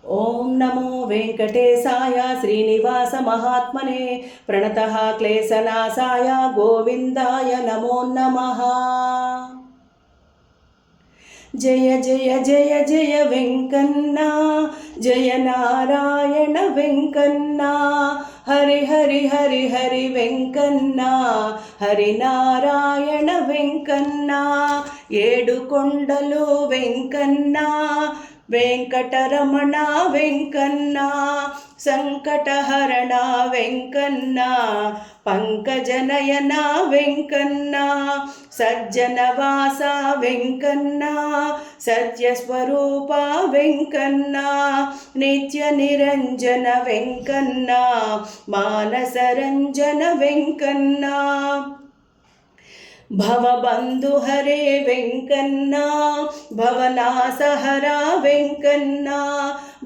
[SPEAKER 2] ఓం నమో వెంకటేశాయ శ్రీనివాస మహాత్మనే, ప్రణతః క్లేశనాశాయ గోవిందాయ నమో నమః. జయ జయ జయ జయ వెంకన్న, జయ నారాయణ వెంకన్న. హరి హరి హరి హరి వెంకన్న, హరి నారాయణ వెంకన్న. ఏడు కొండలు వెంకన్న, వెంకటరమణ వెంకన్న. సంకటహరణ వెంకన్న, పంకజనయన వెంకన్న. సజ్జనవాస వెంకన్న, సత్యస్వరూప వెంకన్న. నిత్య నిరంజన వెంకన్న, మానసరంజన వెంకన్న. భవబంధు హరే వెంకన్న, భవనాసహర వెంకన్న.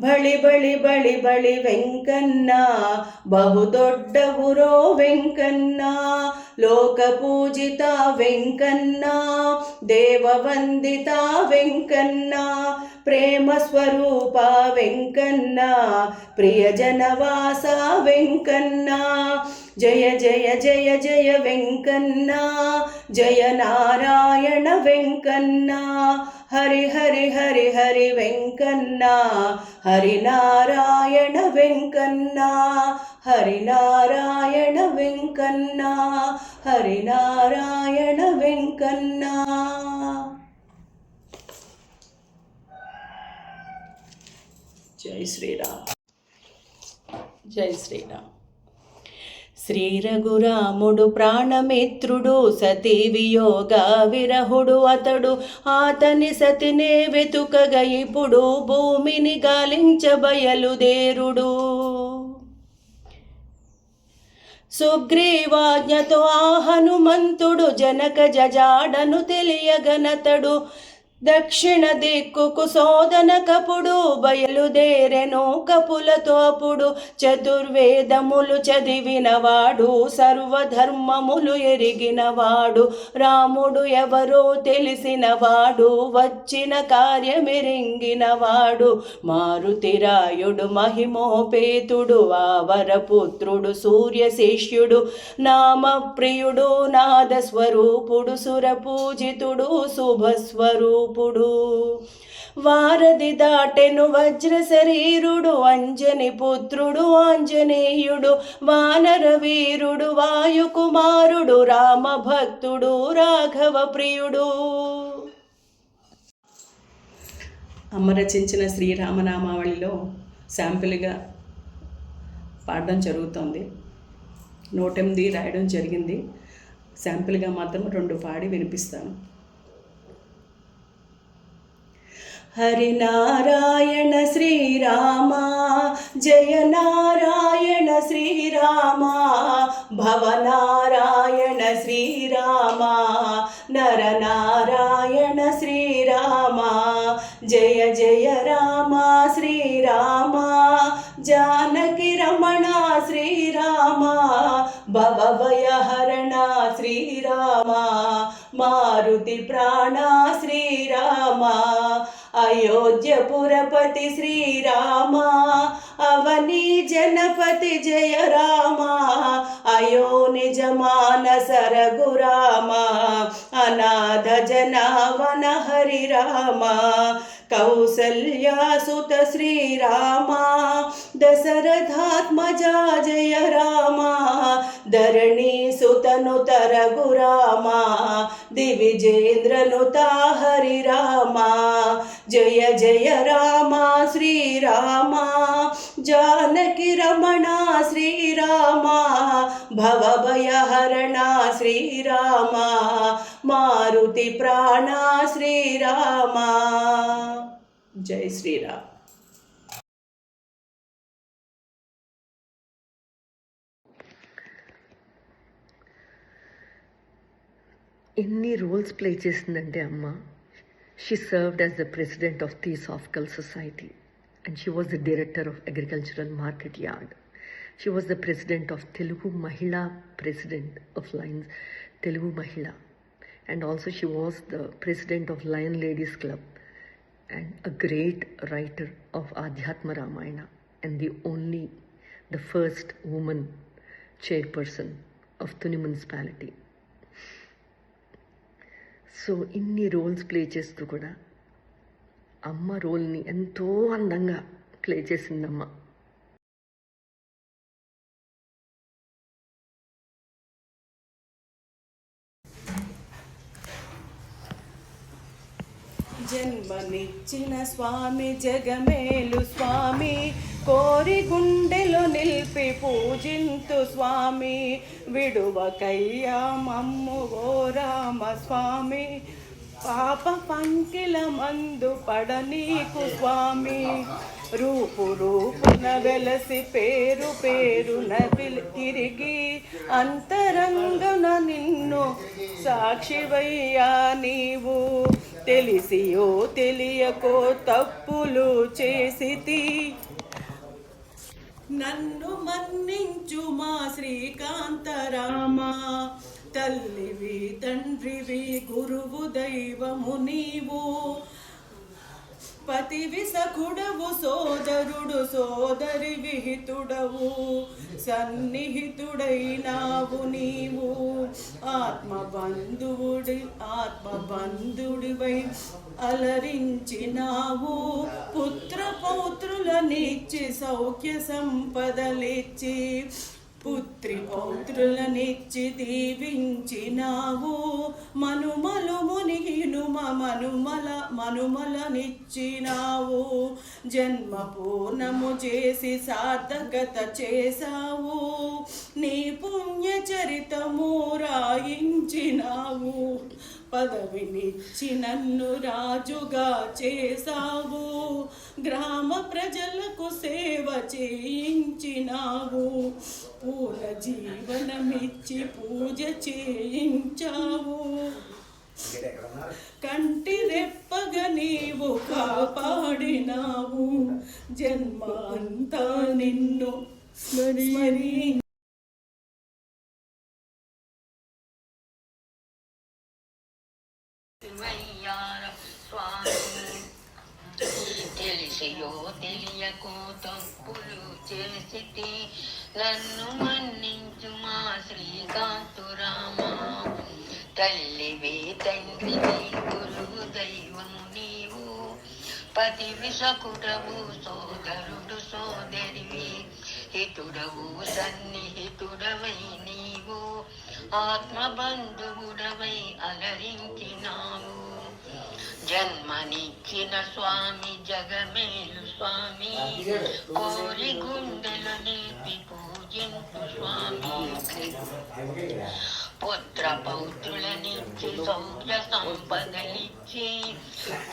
[SPEAKER 2] బళి బళి బళి బళి వెంకన్న, ಬಹುದೊಡ್ಡ ಊರೋ వెంకన్న. లోక పూజిత వెంకన్న, దేవవందిత వెంకన్న. ప్రేమ స్వరూప వెంకన్న, ప్రియజనవాస వెంకన్న. జయ జయ జయ జయ వెంకన్న, జయ నారాయణ వెంకన్న. హరి హరి హరి హరి వెంకన్న, హరి నారాయణ వెంకన్న. హరి నారాయణ వెంకన్న, హరి నారాయణ వెంకన్న. జై శ్రీరామ్, జై శ్రీరామ్. శ్రీ రఘురాముడు ప్రాణమిత్రుడు, సతీ వియోగ విరహుడు అతడు. అతని సతినే వెతుకగా ఇప్పుడు భూమిని గాలించబయలుదేరుడు. సుగ్రీవాజ్ఞతో ఆ హనుమంతుడు జనక జజాడను తెలియగనతడు. దక్షిణ దిక్కుకు శోధన కపుడు బయలుదేరెను కపులతో అప్పుడు. చతుర్వేదములు చదివినవాడు, సర్వధర్మములు ఎరిగినవాడు, రాముడు ఎవరో తెలిసినవాడు, వచ్చిన కార్యమెరింగినవాడు. మారుతిరాయుడు మహిమోపేతుడు, వావరపుత్రుడు సూర్యశిష్యుడు, నామప్రియుడు నాదస్వరూపుడు, సురపూజితుడు శుభస్వరూపుడు. వారధి దాటెను వజ్ర శరీరుడు, అంజని పుత్రుడు ఆంజనేయుడు, వానర వీరుడు వాయుకుమారుడు, రామభక్తుడు రాఘవ ప్రియుడు. అమ్మ రచించిన శ్రీరామనామావళిలో శాంపిల్గా పాడడం జరుగుతోంది. 108 రాయడం జరిగింది. శాంపిల్గా మాత్రం 2 పాడి వినిపిస్తాను. హరినారాయణ శ్రీరామ, జయ నారాయణ శ్రీరామ, భవనారాయణ శ్రీరామ, నరనారాయణ శ్రీరామ, జయ జయ రామ శ్రీరామ, జానకి రమణ శ్రీరామ, భవభయహరణ శ్రీరామ, మారుతి ప్రాణ శ్రీరామ, అయోధ్యపురపతి శ్రీరామ, అవని జనపతి జయ రామ, అయో నిజ మానస రఘురామ, అనాథ జనావన హరి రామ, కౌసల్యాసుత శ్రీరామ, దశరథాత్మజా జయ రామ, ధరణీ సుతనుత రఘురామ, దివిజేంద్రనుత హరి రామ, జయ జయ రామ శ్రీరామ, జానకి రమణ శ్రీరామ, భవభయహరణ శ్రీరామ, మారుతి ప్రాణ శ్రీరామ. జై శ్రీరామ్.
[SPEAKER 1] ఎన్ని రోల్స్ ప్లే చేసిందంటే అమ్మ. She served as the president of theosophical society and she was the director of agricultural market yard. She was the president of Telugu మహిళా ప్రెసిడెంట్ ఆఫ్ లయన్స్ తెలుగు మహిళ, and also she was the president of Lion Ladies Club and a great writer of Adhyatma Ramayana and the first woman chairperson of Tuni municipality. So ఇన్ని roles play చేస్తూ కూడా అమ్మ రోల్ని ఎంతో అందంగా play చేసిందమ్మ.
[SPEAKER 2] జన్మనిచ్చిన స్వామి జగమేలు స్వామి, కోరి గుండెలో నిలిపి పూజింతు స్వామి, విడువకయ్యా మమ్ము ఓ రామ స్వామి, పాప పంకిల మందు పడనీకు స్వామి, రూపు రూపున వెలసి పేరు పేరున తిరిగి అంతరంగున నిన్ను సాక్షివయ్యా నీవు, తెలిసియో తెలియకో తప్పులు చేసితి, నన్ను మన్నించు మా శ్రీకాంతరామ, తల్లివి తండ్రివి గురువు దైవము నీవు, పతివి సఖుడవు సోదరుడు సోదరి విహితుడవు, సన్నిహితుడైనావు నీవు, ఆత్మబంధుడివై అలరించినావు, పుత్ర పౌత్రులనిచ్చి సౌఖ్య సంపదలిచ్చి పుత్రి పౌత్రులనిచ్చి దీవించినావు, మనుమలు మునిగిను మనుమలనిచ్చినావు, జన్మ పూర్ణము చేసి సార్థకత చేశావు, నీ పుణ్య చరితము రాయించినావు, పదవినిచ్చి నన్ను రాజుగా చేశావు, గ్రామ ప్రజలకు సేవ చేయించినావు, పూల జీవనమిచ్చి పూజ చేయించావు, కంటి రెప్పగా నీవు కాపాడినావు, జన్మ అంతా నిన్ను స్మరి
[SPEAKER 5] తెలిసియో తెలియకో తప్పులు చేసితి, నన్ను మన్నించు మా శ్రీకాంతురామ, తల్లివి తండ్రివి గురువు దైవము నీవు, పతివి సకుటవు సోదరుడు సోదరివి, హితుడవు సన్నిహితుడవై నీవు, ఆత్మబంధువుడవై అలరించినావు, జన్మనిచ్చిన స్వామి జగమేలు స్వామి, కోరి గుండెలు నిలిపి పూజించు స్వామి, పుత్ర పౌత్రులనిచ్చి సౌఖ్య సంపదలిచ్చి,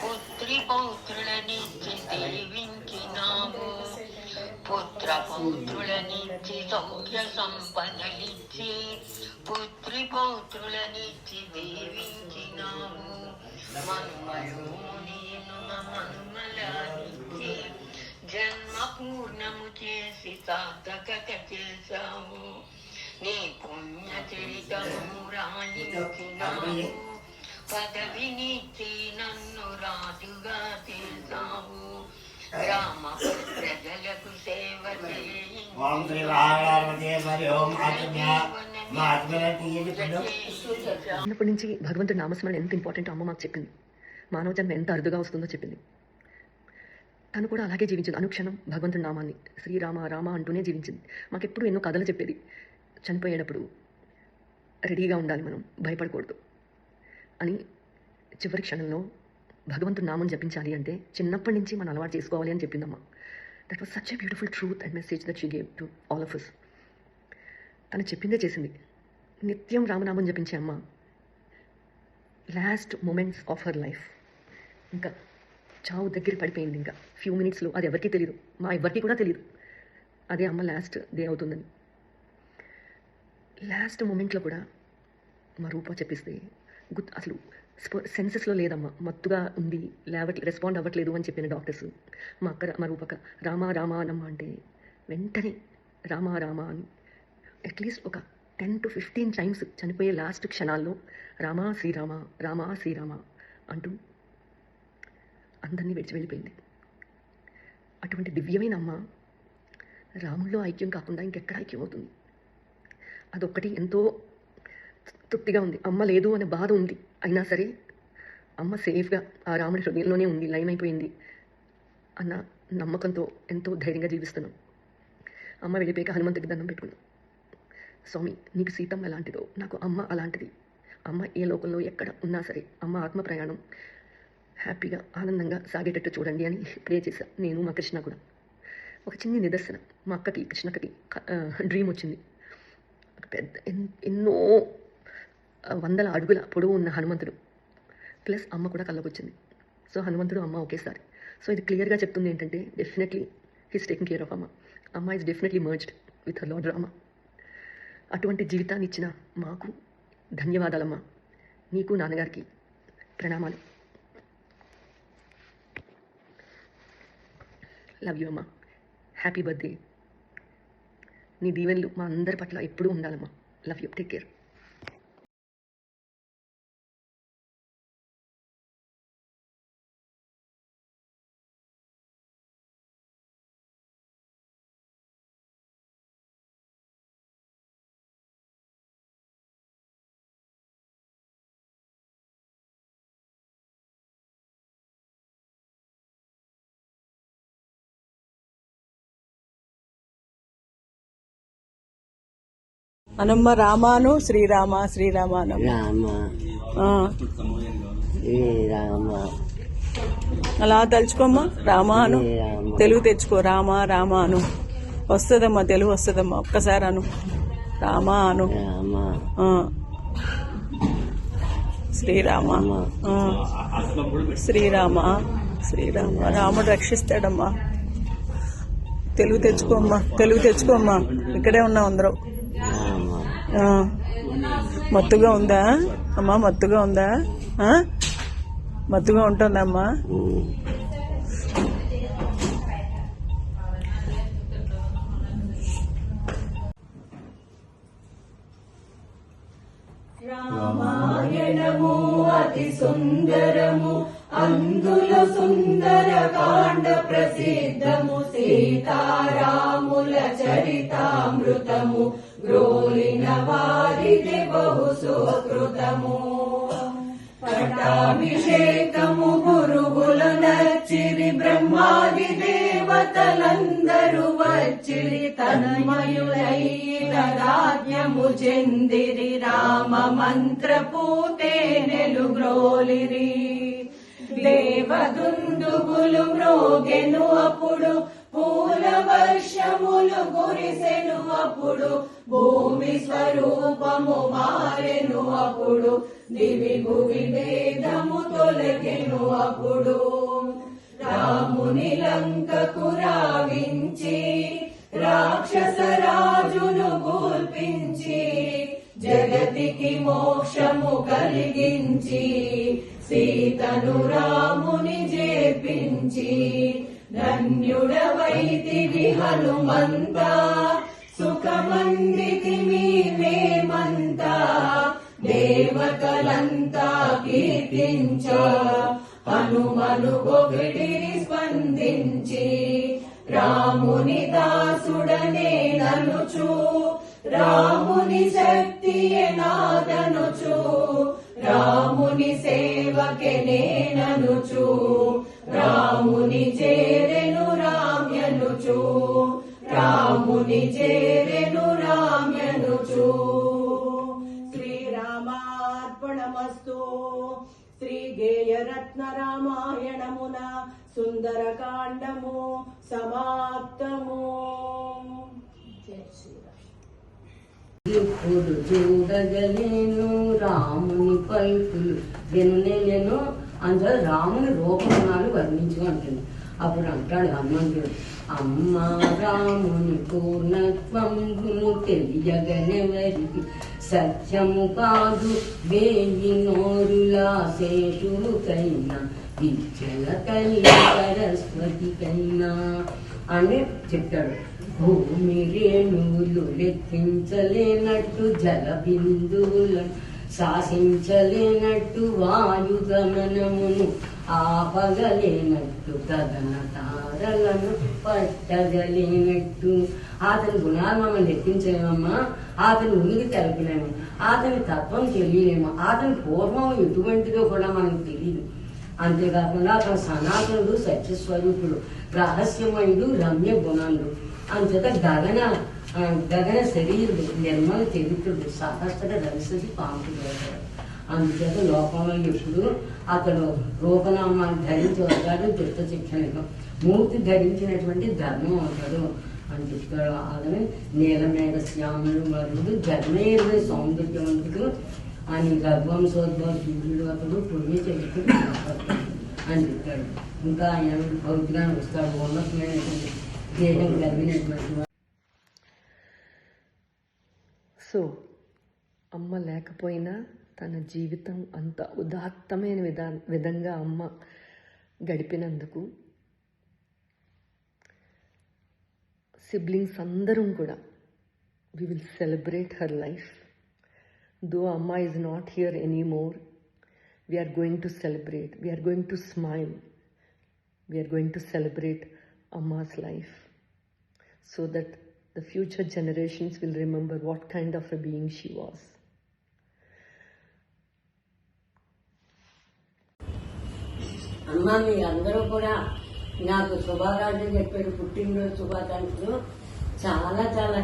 [SPEAKER 5] పుత్రి పౌత్రులనిచ్చి దీవించినావు, పుత్ర పౌత్రులనిచ్చి సౌఖ్య సంపదలిచ్చి, పుత్రి పౌత్రులనిచ్చి దీవించినావు, మనుమలు నేను మనుమలానిచ్చి జన్మ పూర్ణము చేసి సార్థకత చేశావు, నీ పుణ్య చరితము రాయించినావు, పదవినిచ్చి నన్ను రాజుగా చేశావు, గ్రామ ప్రజలకు సేవ
[SPEAKER 1] చిన్నప్పటి నుంచి భగవంతుడి నామస్మరణ ఎంత ఇంపార్టెంట్ అమ్మ మాకు చెప్పింది, మానవ జన్మ ఎంత అరుదుగా వస్తుందో చెప్పింది. తను కూడా అలాగే జీవించింది, అనుక్షణం భగవంతుడి నామాన్ని శ్రీరామ రామ అంటూనే జీవించింది. మాకెప్పుడు ఎన్నో కథలు చెప్పేది, చనిపోయేటప్పుడు రెడీగా ఉండాలి, మనం భయపడకూడదు అని. చివరి క్షణంలో భగవంతుడి నామం జపించాలి అంటే చిన్నప్పటి నుంచి మనం అలవాటు చేసుకోవాలి అని చెప్పిందమ్మ. That was such a beautiful truth and message that she gave to all of us. తను చెప్పిందే చేసింది. నిత్యం రామనామం జపించే అమ్మ last moments of her life ఇంకా చావు దగ్గర పడిపోయింది. ఇంకా ఫ్యూ మినిట్స్లో, అది ఎవరికీ తెలియదు, మా ఎవరికి కూడా తెలియదు అదే అమ్మ లాస్ట్ డే అవుతుందని. లాస్ట్ మూమెంట్లో కూడా మా రూప చెప్పిస్తే అసలు సెన్సెస్లో లేదమ్మా, మత్తుగా ఉంది, రెస్పాండ్ అవ్వట్లేదు అని చెప్పిన డాక్టర్స్. మా రూపక రామా రామా అనమ్మ అంటే వెంటనే రామా రామా అని అట్లీస్ట్ ఒక 10 to 15 టైమ్స్ చనిపోయే లాస్ట్ క్షణాల్లో రామా శ్రీరామ రామా శ్రీరామ అంటూ అందరినీ వెళ్ళిపోయింది. అటువంటి దివ్యమైన అమ్మ రాముల్లో ఐక్యం కాకుండా ఇంకెక్కడ ఐక్యం అవుతుంది? అదొక్కటి ఎంతో తృప్తిగా ఉంది. అమ్మ లేదు అనే బాధ ఉంది, అయినా సరే అమ్మ సేఫ్గా ఆ రాముడి హృదయంలోనే ఉంది, లైన్ అయిపోయింది అన్న నమ్మకంతో ఎంతో ధైర్యంగా జీవిస్తున్నాం. అమ్మ వెళ్ళిపోయాక హనుమంతుడికి దండం పెట్టుకున్నాం. స్వామి, నీకు సీతమ్మ ఎలాంటిదో నాకు అమ్మ అలాంటిది. అమ్మ ఏ లోకంలో ఎక్కడ ఉన్నా సరే అమ్మ ఆత్మ ప్రయాణం హ్యాపీగా ఆనందంగా సాగేటట్టు చూడండి అని ప్రే చేశా. నేను మా కృష్ణ కూడా. ఒక చిన్న నిదర్శనం, మా అక్కకి కృష్ణక్కకి డ్రీమ్ వచ్చింది. పెద్ద ఎన్నో 100 అడుగుల పొడవు ఉన్న హనుమంతుడు ప్లస్ అమ్మ కూడా కళ్ళకు వచ్చింది. సో హనుమంతుడు అమ్మ ఒకేసారి. సో ఇది క్లియర్గా చెప్తుంది ఏంటంటే definitely he's taking care of అమ్మ. అమ్మ is definitely merged with her lord Rama. అటువంటి జీవితాన్ని ఇచ్చిన మాకు ధన్యవాదాలమ్మా. నీకు నాన్నగారికి ప్రణామాలు. లవ్ యూ అమ్మా. Happy birthday. నీ దీవెనలు మా అందరి పట్ల ఎప్పుడూ ఉండాలమ్మా. Love you. Take care.
[SPEAKER 2] అనమ్మ రామాను శ్రీరామ శ్రీరామ అనమ్మ. ఆ. అలా తలుచుకోమ్మా రామాను, తెలుగు తెచ్చుకో. రామాను వస్తుందమ్మా, తెలుగు వస్తుందమ్మా. ఒక్కసారి అను రామాను. శ్రీరామ శ్రీరామ శ్రీరామ. రాముడు రక్షిస్తాడమ్మా. తెలుగు తెచ్చుకోమ్మా, తెలుగు తెచ్చుకోమ్మా. ఇక్కడే ఉన్నాం అందరూ. మత్తుగా ఉందా అమ్మా? మత్తుగా ఉందా? మత్తుగా ఉంటుందమ్మా.
[SPEAKER 7] రామాయణము అతి సుందరము, అందులో సుందర కాండ ప్రసిద్ధము. సీతారాముల చరితామృతము, గ్రోలిన వారిది బహు సుకృతము. పట్టాభిషేకము గురువుల నచ్చిరి, బ్రహ్మాది దేవతలందరూ వచ్చిరి. తన్మయులైన రాజ్యము చెందిరి, రామ మంత్రపూతేనెలు గ్రోలిరి. దేవదుందుగులు మ్రోగెను అప్పుడు, పూల వర్షములు కురిసెను అప్పుడు. భూమి స్వరూపము మారెను అప్పుడు, దివి భువి భేదము తొలగెను అప్పుడు. రాముని లంకకు రావించి, రాక్షస రాజును కూల్పించి, జగతికి మోక్షము కలిగించి, సీతను రాముని చేర్పించి. ధన్యుడవైతివి హనుమంత, సుఖమందితి మేమంతా. దేవతలంతా కీర్తించ, హనుమను పొగిడిరి స్పందించి. రాముని దాసుడనే ననుచు, రాముని శక్తియే నాదనుచు. రాముని సేవకే నేననుచు, రాముని చేరెను రామ్యనుచు. రాముని చేరెను రామ్యనుచు. శ్రీరామార్పణమస్తు. శ్రీ గేయరత్న రామాయణమున సుందరకాండము సమాప్తము.
[SPEAKER 4] ఇప్పుడు చూడగలేను రాముని పల్కులు వినలేను. అందులో రాముని రూపగుణాలు వర్ణించుకుంటుంది. అప్పుడు అంటాడు హనుమంతుడు, అమ్మ రాముని పూర్ణత్వమును తెలియగనెవరికి, సత్యము కాదు వేయి నోరులా శేషుకైనా, విద్యల తల్లి సరస్వతికైనా అని చెప్తాడు. భూమి రేణువులు లెక్కించలేనట్టు, జల బిందువులను శాసించలేనట్టు, వాయుగమనమును ఆపగలేనట్టు, గగన తారలను పట్టగలేనట్టు. అతని గుణాలు మమ్మల్ని లెక్కించలేమమ్మా, అతని ఉనికి తెలపలేము, అతని తత్వం తెలియలేము, అతని పూర్వం ఎటువంటిదో కూడా మనకు తెలియదు. అంతేకాకుండా అతను సనాతనుడు, సత్యస్వరూపుడు, రహస్యమయుడు, రమ్య గుణాలు. అంతేత గగన శరీరుడు, నిర్మల చరిత్రుడు, సహస్ర రవిసతి పాంపుడు. అందుచేత లోకంలో ఎప్పుడు అతడు రూపనామాన్ని ధరించి వస్తాడు. దుష్ట శిక్షణకు మూర్తి ధరించినటువంటి ధర్మం అవుతాడు అని చెప్తాడు. అలాగే నీలమేఘ శ్యాముడు మరుడు, జగమేరుడు సౌందర్యవంతుడు అని రఘువంశోద్భవ సూర్యుడు అతడు, పుణ్య చరిత్రుడు అని చెప్తాడు. ఇంకా ఆయన భౌతికాన్ని వస్తాడు, ఉన్నతమైనటువంటి దేహం కలిగినటువంటి.
[SPEAKER 1] సో అమ్మ లేకపోయినా తన జీవితం అంత ఉదాత్తమైన విధంగా అమ్మ గడిపినందుకు సిబ్లింగ్స్ అందరం కూడా we will celebrate her life. Though Amma is not here anymore, we are going to celebrate, we are going to smile, we are going to celebrate Amma's life so that the future generations will remember what kind of a being she was.
[SPEAKER 4] అమ్మ మీ అందరూ కూడా నాకు శుభాకాంక్షలు చెప్పారు, పుట్టినరోజు శుభాకాంక్షలు. చాలా చాలా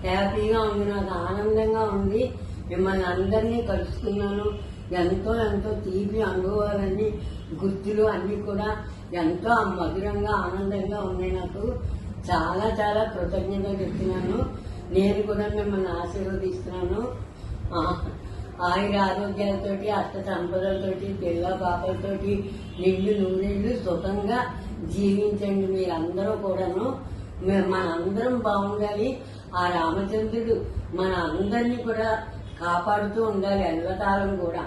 [SPEAKER 9] హ్యాపీగా ఉంది, నాకు ఆనందంగా ఉంది. మిమ్మల్ని అందరినీ కలుసుకున్నాను. ఎంతో ఎంతో తీపి అనుభవాలన్నీ, గుర్తులు అన్నీ కూడా ఎంతో మధురంగా ఆనందంగా ఉన్నాయి. నాకు చాలా చాలా కృతజ్ఞతలు చెప్తున్నాను. నేను కూడా మిమ్మల్ని ఆశీర్వదిస్తున్నాను. ఆయుర ఆరోగ్యాలతోటి, అష్ట సంపదలతోటి, పిల్ల పాపలతోటి నిండు నూరేళ్లు సుఖంగా జీవించండి మీరందరూ కూడాను. మనందరం బాగుండాలి. ఆ రామచంద్రుడు మన అందరినీ కూడా కాపాడుతూ ఉండాలి ఎల్లకాలం కూడా.